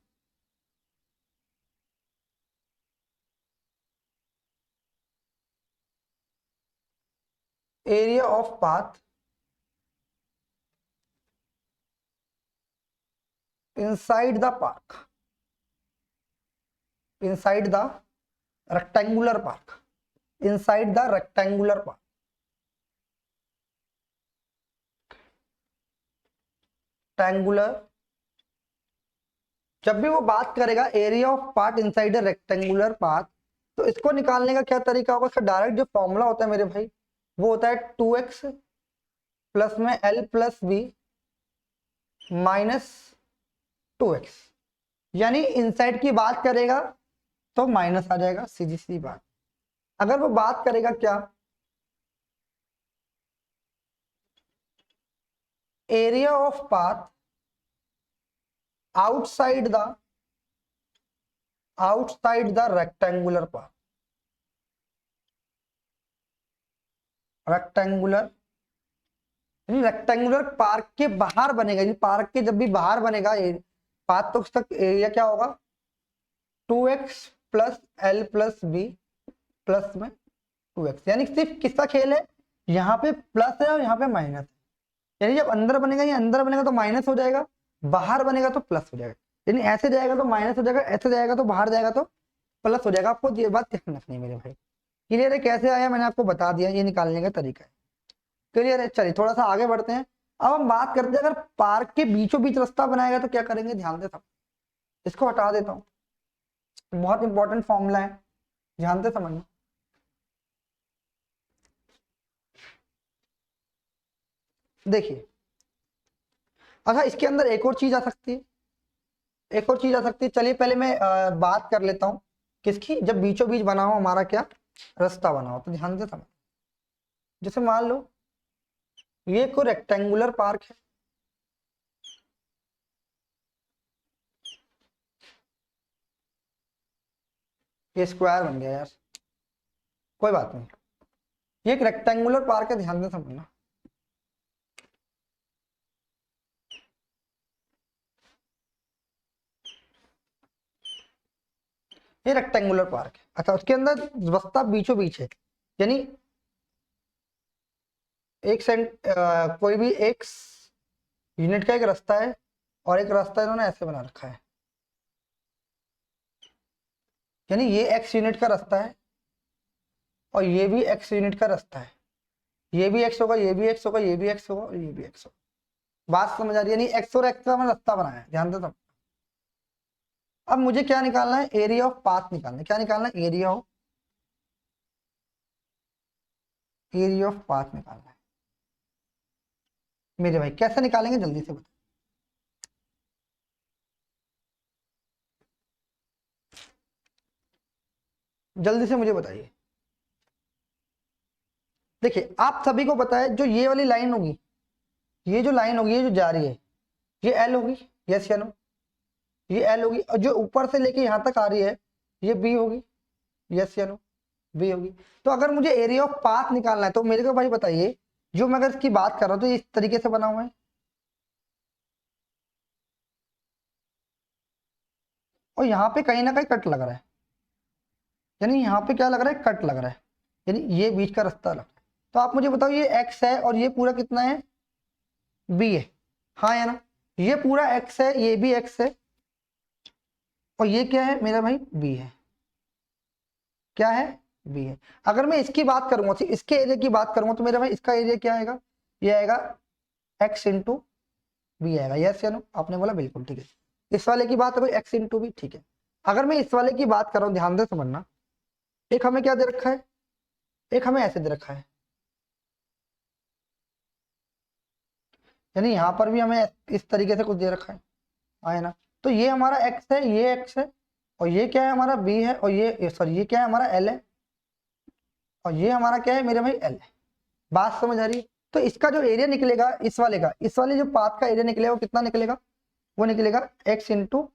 path inside the park, inside the rectangular park, inside the rectangular park, rectangular। जब भी वो बात करेगा area of part inside the rectangular path, तो इसको निकालने का क्या तरीका होगा, इसका डायरेक्ट जो फॉर्मूला होता है मेरे भाई वो होता है 2x प्लस में L plus B minus 2x, यानी इनसाइड की बात करेगा तो माइनस आ जाएगा, सीधी सी बात। अगर वो बात करेगा क्या, area of path outside the rectangular path, rectangular park के बाहर बनेगा, पार्क के जब भी बाहर बनेगा पाथ, तो उसका एरिया क्या होगा 2x plus L plus B plus में 2x, यानी सिर्फ किसका खेल है, यहाँ पे प्लस है और यहाँ पे माइनस है, यानी जब अंदर बनेगा ये अंदर बनेगा तो माइनस हो जाएगा, बाहर बनेगा तो प्लस हो जाएगा, यानी ऐसे जाएगा तो माइनस हो जाएगा, ऐसे जाएगा तो बाहर जाएगा तो प्लस हो जाएगा। आपको ये बात ध्यान रखनी है मेरे भाई। क्लियर है? कैसे आया मैंने आपको बता दिया, ये निकालने का तरीका है। क्लियर है? चलिए थोड़ा सा आगे बढ़ते हैं। अब हम बात करते हैं, अगर पार्क के बीचों बीच रास्ता बनाएगा तो क्या करेंगे, ध्यान देता हूँ, इसको हटा देता हूँ, बहुत इंपॉर्टेंट फॉर्मूला है, ध्यान से समझना। देखिए अच्छा, इसके अंदर एक और चीज आ सकती है, एक और चीज आ सकती है। चलिए पहले मैं बात कर लेता हूँ किसकी, जब बीचों बीच बना हो हमारा क्या रास्ता बना हो, तो ध्यान से समझ। जैसे मान लो ये कोई रेक्टेंगुलर पार्क है, ये स्क्वायर बन गया यार, कोई बात नहीं, ये एक रेक्टेंगुलर पार्क है, ध्यान से समझना। ये रेक्टेंगुलर पार्क है। अच्छा, उसके अंदर रास्ता बीचों बीच है, यानी एक कोई भी एक यूनिट का एक रास्ता है, और एक रास्ता इन्होंने ऐसे बना रखा है, यानी ये x यूनिट का रास्ता है और ये भी x यूनिट का रास्ता है, ये भी x होगा, ये भी x होगा, ये भी x होगा और ये भी x होगा। बात समझ आ रही है? यानी x और x का मैंने रास्ता बनाया है, ध्यान दो। अब मुझे क्या निकालना है, एरिया ऑफ पाथ निकालना है। क्या निकालना है, एरिया ऑफ पाथ निकालना है। मेरे भाई कैसे निकालेंगे, जल्दी से बताओ। जल्दी से मुझे बताइए। देखिए आप सभी को पता है, जो ये वाली लाइन होगी, ये जो लाइन होगी, ये जो जा रही है, ये एल होगी, यस या नो, ये एल होगी, और जो ऊपर से लेके यहां तक आ रही है ये बी होगी, यस या नो, बी होगी। तो अगर मुझे एरिया ऑफ पाथ निकालना है तो मेरे को भाई बताइए, जो मैं अगर इसकी बात कर रहा हूं तो ये इस तरीके से बना हुआ है, और यहाँ पे कहीं ना कहीं कट लग रहा है, यानी यहाँ पे क्या लग रहा है, कट लग रहा है, यानी ये बीच का रास्ता लग रहा है। तो आप मुझे बताओ, ये एक्स है और ये पूरा कितना है, बी है, हाँ या ना? ये पूरा एक्स है, ये भी एक्स है, और ये क्या है मेरा भाई, बी है। क्या है, बी है। अगर मैं इसकी बात करूंगा, इसके एरिया की बात करूंगा, तो मेरा भाई इसका एरिया क्या आएगा, ये आएगा एक्स इंटू बी आएगा, यस या नो? आपने बोला बिल्कुल ठीक है। इस वाले की बात है भाई, एक्स इंटू बी, ठीक है। अगर मैं इस वाले की बात कर रहा हूँ, ध्यान से समझना, एक हमें क्या दे रखा है, एक हमें ऐसे दे रखा है, यानी यहाँ पर भी हमें इस तरीके से कुछ दे रखा है, आए ना? तो ये हमारा एक्स है, ये एक्स है, और ये क्या है हमारा बी है, और ये सॉरी ये क्या है हमारा एल है, और ये हमारा क्या है मेरे भाई, एल है। बात समझ आ रही है? तो इसका जो एरिया निकलेगा इस वाले का, इस वाले जो पाथ का एरिया निकलेगा वो कितना निकलेगा, वो निकलेगा एक्स इंटू,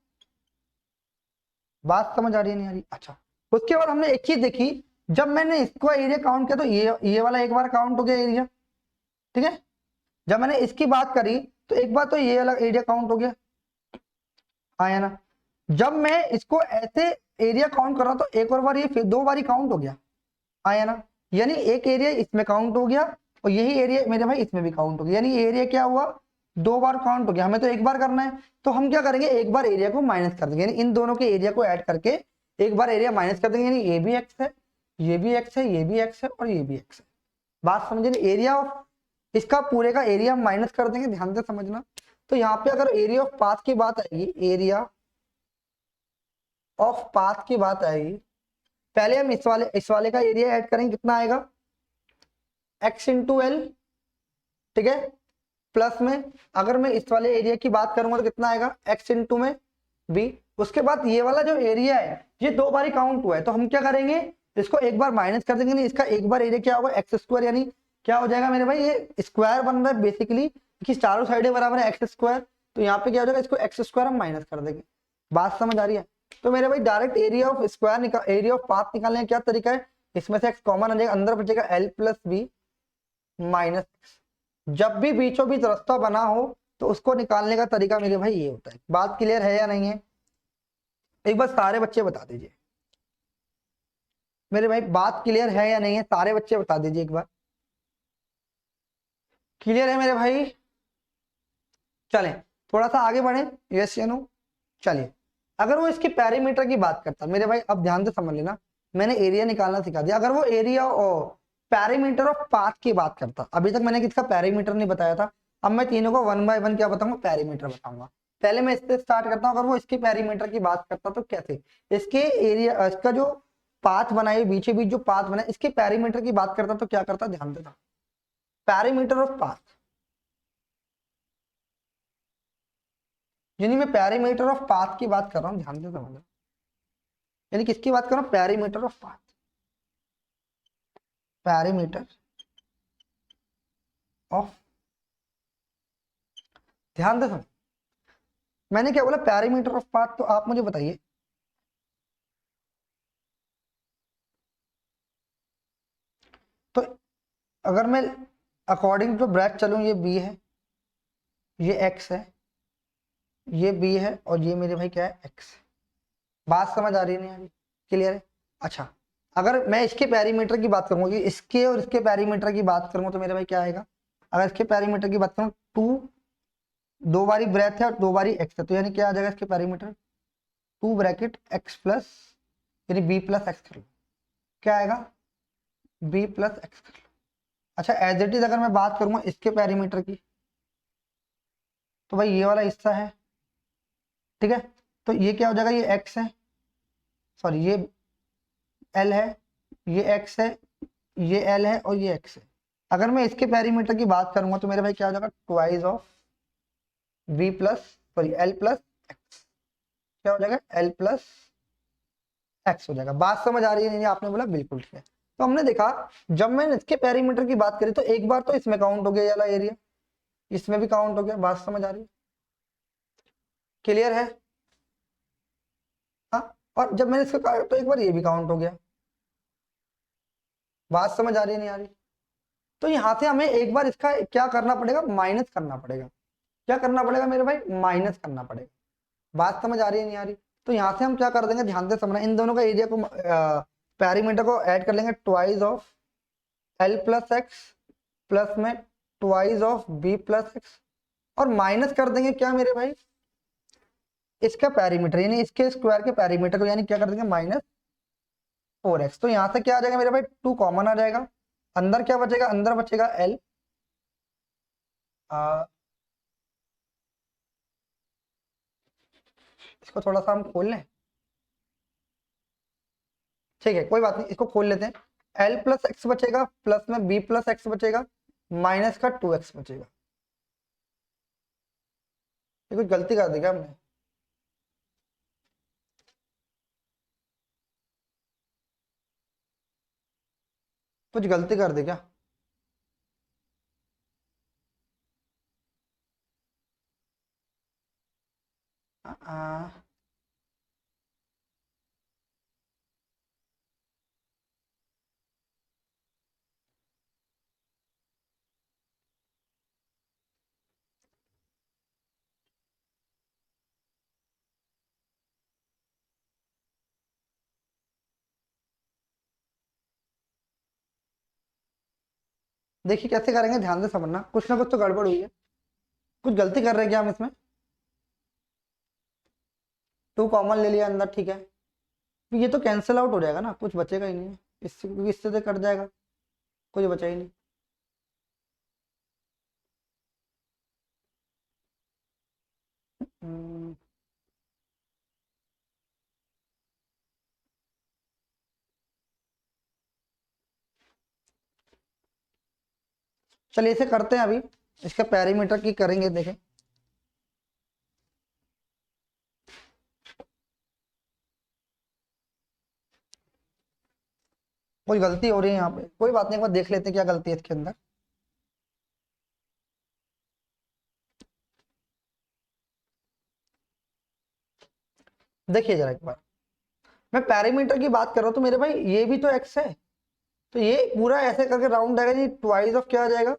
बात समझ आ रही है नहीं आ रही? अच्छा, उसके बाद हमने एक चीज देखी, जब मैंने इसको एरिया काउंट किया तो ये वाला एक बार काउंट हो गया एरिया, ठीक है। जब मैंने इसकी बात करी तो एक बार तो ये वाला एरिया काउंट हो गया, आया ना? जब मैं इसको ऐसे एरिया काउंट कर रहा हूं तो एक और बार ये फिर 2 बार काउंट हो गया, आया ना? यानी एक एरिया इसमें काउंट हो गया और यही एरिया मेरे भाई इसमें भी काउंट हो गया, यानी एरिया क्या हुआ, 2 बार काउंट हो गया। हमें तो एक बार करना है, तो हम क्या करेंगे, एक बार एरिया को माइनस कर देंगे, यानी इन दोनों के एरिया को ऐड करके एक बार एरिया माइनस कर देंगे, यानी ये भी एक्स है, ये भी एक्स है, ये भी एक्स है और ये भी एक्स है। बात समझे? एरिया ऑफ इसका पूरे का एरिया माइनस कर देंगे, ध्यान से समझना। तो यहाँ पे अगर एरिया ऑफ पाथ की बात आएगी, एरिया ऑफ पाथ की बात आएगी, पहले हम इस वाले का एरिया ऐड करेंगे, कितना आएगा, एक्स इंटू एल, ठीक है, प्लस में अगर मैं इस वाले एरिया की बात करूंगा तो कितना आएगा, एक्स इंटू में बी। उसके बाद ये वाला जो एरिया है ये 2 बार काउंट हुआ है, तो हम क्या करेंगे, इसको एक बार माइनस कर देंगे, नहीं इसका एक बार एरिया क्या होगा, एक्स स्क्वायर, यानी क्या हो जाएगा मेरे भाई, ये स्क्वायर बन रहा है बेसिकली, कि चारों साइडें बराबर है एक्स स्क्वायर, तो यहाँ पे क्या हो जाएगा, इसको एक्स स्क्वायर हम माइनस कर देंगे। बात समझ आ रही है? तो मेरे भाई direct area of square area of path निकालने का क्या तरीका है, इसमें से एक्स कॉमन आ जाएगा, अंदर बचेगा एल प्लस बी माइनस। जब भी बीचों बीच रास्ता बना हो तो उसको निकालने का तरीका मेरे भाई ये होता है। बात क्लियर है या नहीं है? एक बार सारे बच्चे बता दीजिए मेरे भाई, बात क्लियर है या नहीं है, सारे बच्चे बता दीजिए एक बार। क्लियर है मेरे भाई? चलें थोड़ा सा आगे बढ़े, यस या नो? चलिए, अगर वो इसकी पैरीमीटर की बात करता मेरे भाई, अब ध्यान से समझ लेना, मैंने एरिया निकालना सिखा दिया, अगर वो एरिया पैरामीटर ऑफ पाथ की बात करता। अभी तक मैंने किसका पैरामीटर नहीं बताया था, अब मैं तीनों को वन बाय वन क्या बताऊंगा, पैरामीटर बताऊंगा। पहले मैं इससे स्टार्ट करता हूँ। अगर वो इसके पैरामीटर की बात करता तो कैसे, इसके एरिया, इसका जो पाथ बनाए बीचे बीच जो पाथ बनाए, इसके पैरामीटर की बात करता तो क्या करता, ध्यान देना। पैरामीटर ऑफ पाथ, यानी मैं पैरामीटर ऑफ पाथ की बात कर रहा हूँ, ध्यान देना मतलब, यानी किसकी बात कर रहा हूँ, parameter of path, parameter of, ध्यान दे सुन। मैंने क्या बोला, पैरामीटर ऑफ पाथ। तो आप मुझे बताइए, तो अगर मैं अकॉर्डिंग टू ब्रैक चलूं, ये बी है, ये एक्स है, ये बी है, और ये मेरे भाई क्या है, एक्स। बात समझ आ रही नहीं आ रही, क्लियर है। अच्छा, अगर मैं इसके पैरामीटर की बात करूंगा, इसके और इसके पैरामीटर की बात करूंगा, तो मेरे भाई क्या आएगा, अगर इसके पैरामीटर की बात करूं, 2 दो बारी ब्रेथ है और 2 बारी एक्स है, तो यानी क्या आ जाएगा इसके पैरामीटर, 2 ब्रैकेट एक्स प्लस, यानी बी प्लस एक्स कर लो, क्या आएगा, बी प्लस एक्स कर लो। अच्छा, एज इट इज अगर मैं बात करूंगा इसके पैरामीटर की, तो भाई ये वाला हिस्सा है, ठीक है, तो ये क्या हो जाएगा, ये एक्स है, सॉरी ये एल है, ये एक्स है, ये एल है, और ये एक्स है। अगर मैं इसके पैरामीटर की बात करूंगा, तो मेरे भाई क्या हो जाएगा, twice of B plus, sorry L plus X, क्या हो जाएगा, एल प्लस एक्स हो जाएगा। बात समझ आ रही है नहीं, आपने बोला बिल्कुल ठीक है। तो हमने देखा, जब मैंने इसके पैरामीटर की बात करी, तो एक बार तो इसमें काउंट हो गया ये वाला एरिया, इसमें भी काउंट हो गया। बात समझ आ रही है, क्लियर है। हाँ, और जब मैंने इसका तो एक बार ये भी काउंट हो गया। बात समझ आ रही नहीं आ रही, तो यहाँ से हमें एक बार इसका क्या करना पड़ेगा, माइनस करना पड़ेगा। क्या करना पड़ेगा मेरे भाई, माइनस करना पड़ेगा। बात समझ आ रही है नहीं आ रही, तो यहाँ से हम क्या कर देंगे, ध्यान से समझना, इन दोनों का एरिया को, पैरामीटर को ऐड कर लेंगे, twice of L plus X plus में twice of B plus X, और माइनस कर देंगे क्या मेरे भाई, इसका पैरामीटर, यानी इसके स्क्वायर के पैरामीटर को, यानी क्या कर देंगे, माइनस 4x। तो यहाँ से क्या आ जाएगा मेरे भाई, 2 कॉमन आ जाएगा, अंदर क्या बचेगा, अंदर बचेगा एल, इसको थोड़ा सा हम खोल लें, ठीक है, कोई बात नहीं, इसको खोल लेते हैं। एल प्लस एक्स बचेगा, प्लस में बी प्लस एक्स बचेगा, माइनस का 2x बचेगा। ये कुछ गलती कर दी क्या हमने, कुछ गलती कर दी क्या, देखिए कैसे करेंगे, ध्यान से समझना, कुछ ना कुछ तो गड़बड़ हुई है, कुछ गलती कर रहे हैं क्या हम इसमें। 2 कॉमन ले लिया अंदर, ठीक है, तो ये तो कैंसिल आउट हो जाएगा ना, कुछ बचेगा ही नहीं है इससे, क्योंकि इससे तो कट जाएगा, कुछ बचा ही नहीं। हम्म, चलिए इसे करते हैं अभी, इसका पैरामीटर की करेंगे, देखें। कोई गलती हो रही है यहाँ पे, कोई बात नहीं, एक बार देख लेते हैं क्या गलती है इसके अंदर। देखिए जरा एक बार, मैं पैरामीटर की बात कर रहा हूँ, तो मेरे भाई ये भी तो एक्स है, तो ये पूरा ऐसे करके राउंड आएगा जी, ट्वाइस ऑफ क्या आ जाएगा,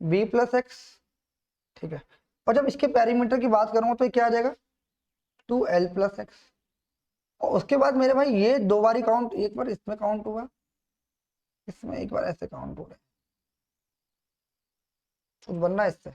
बी प्लस एक्स, ठीक है। और जब इसके पैरामीटर की बात करूंगा, तो ये क्या आ जाएगा, 2l प्लस एक्स। और उसके बाद मेरे भाई ये 2 बारी काउंट, एक बार इसमें काउंट हुआ, इसमें एक बार ऐसे काउंट हो रहा है, कुछ बनना है इससे।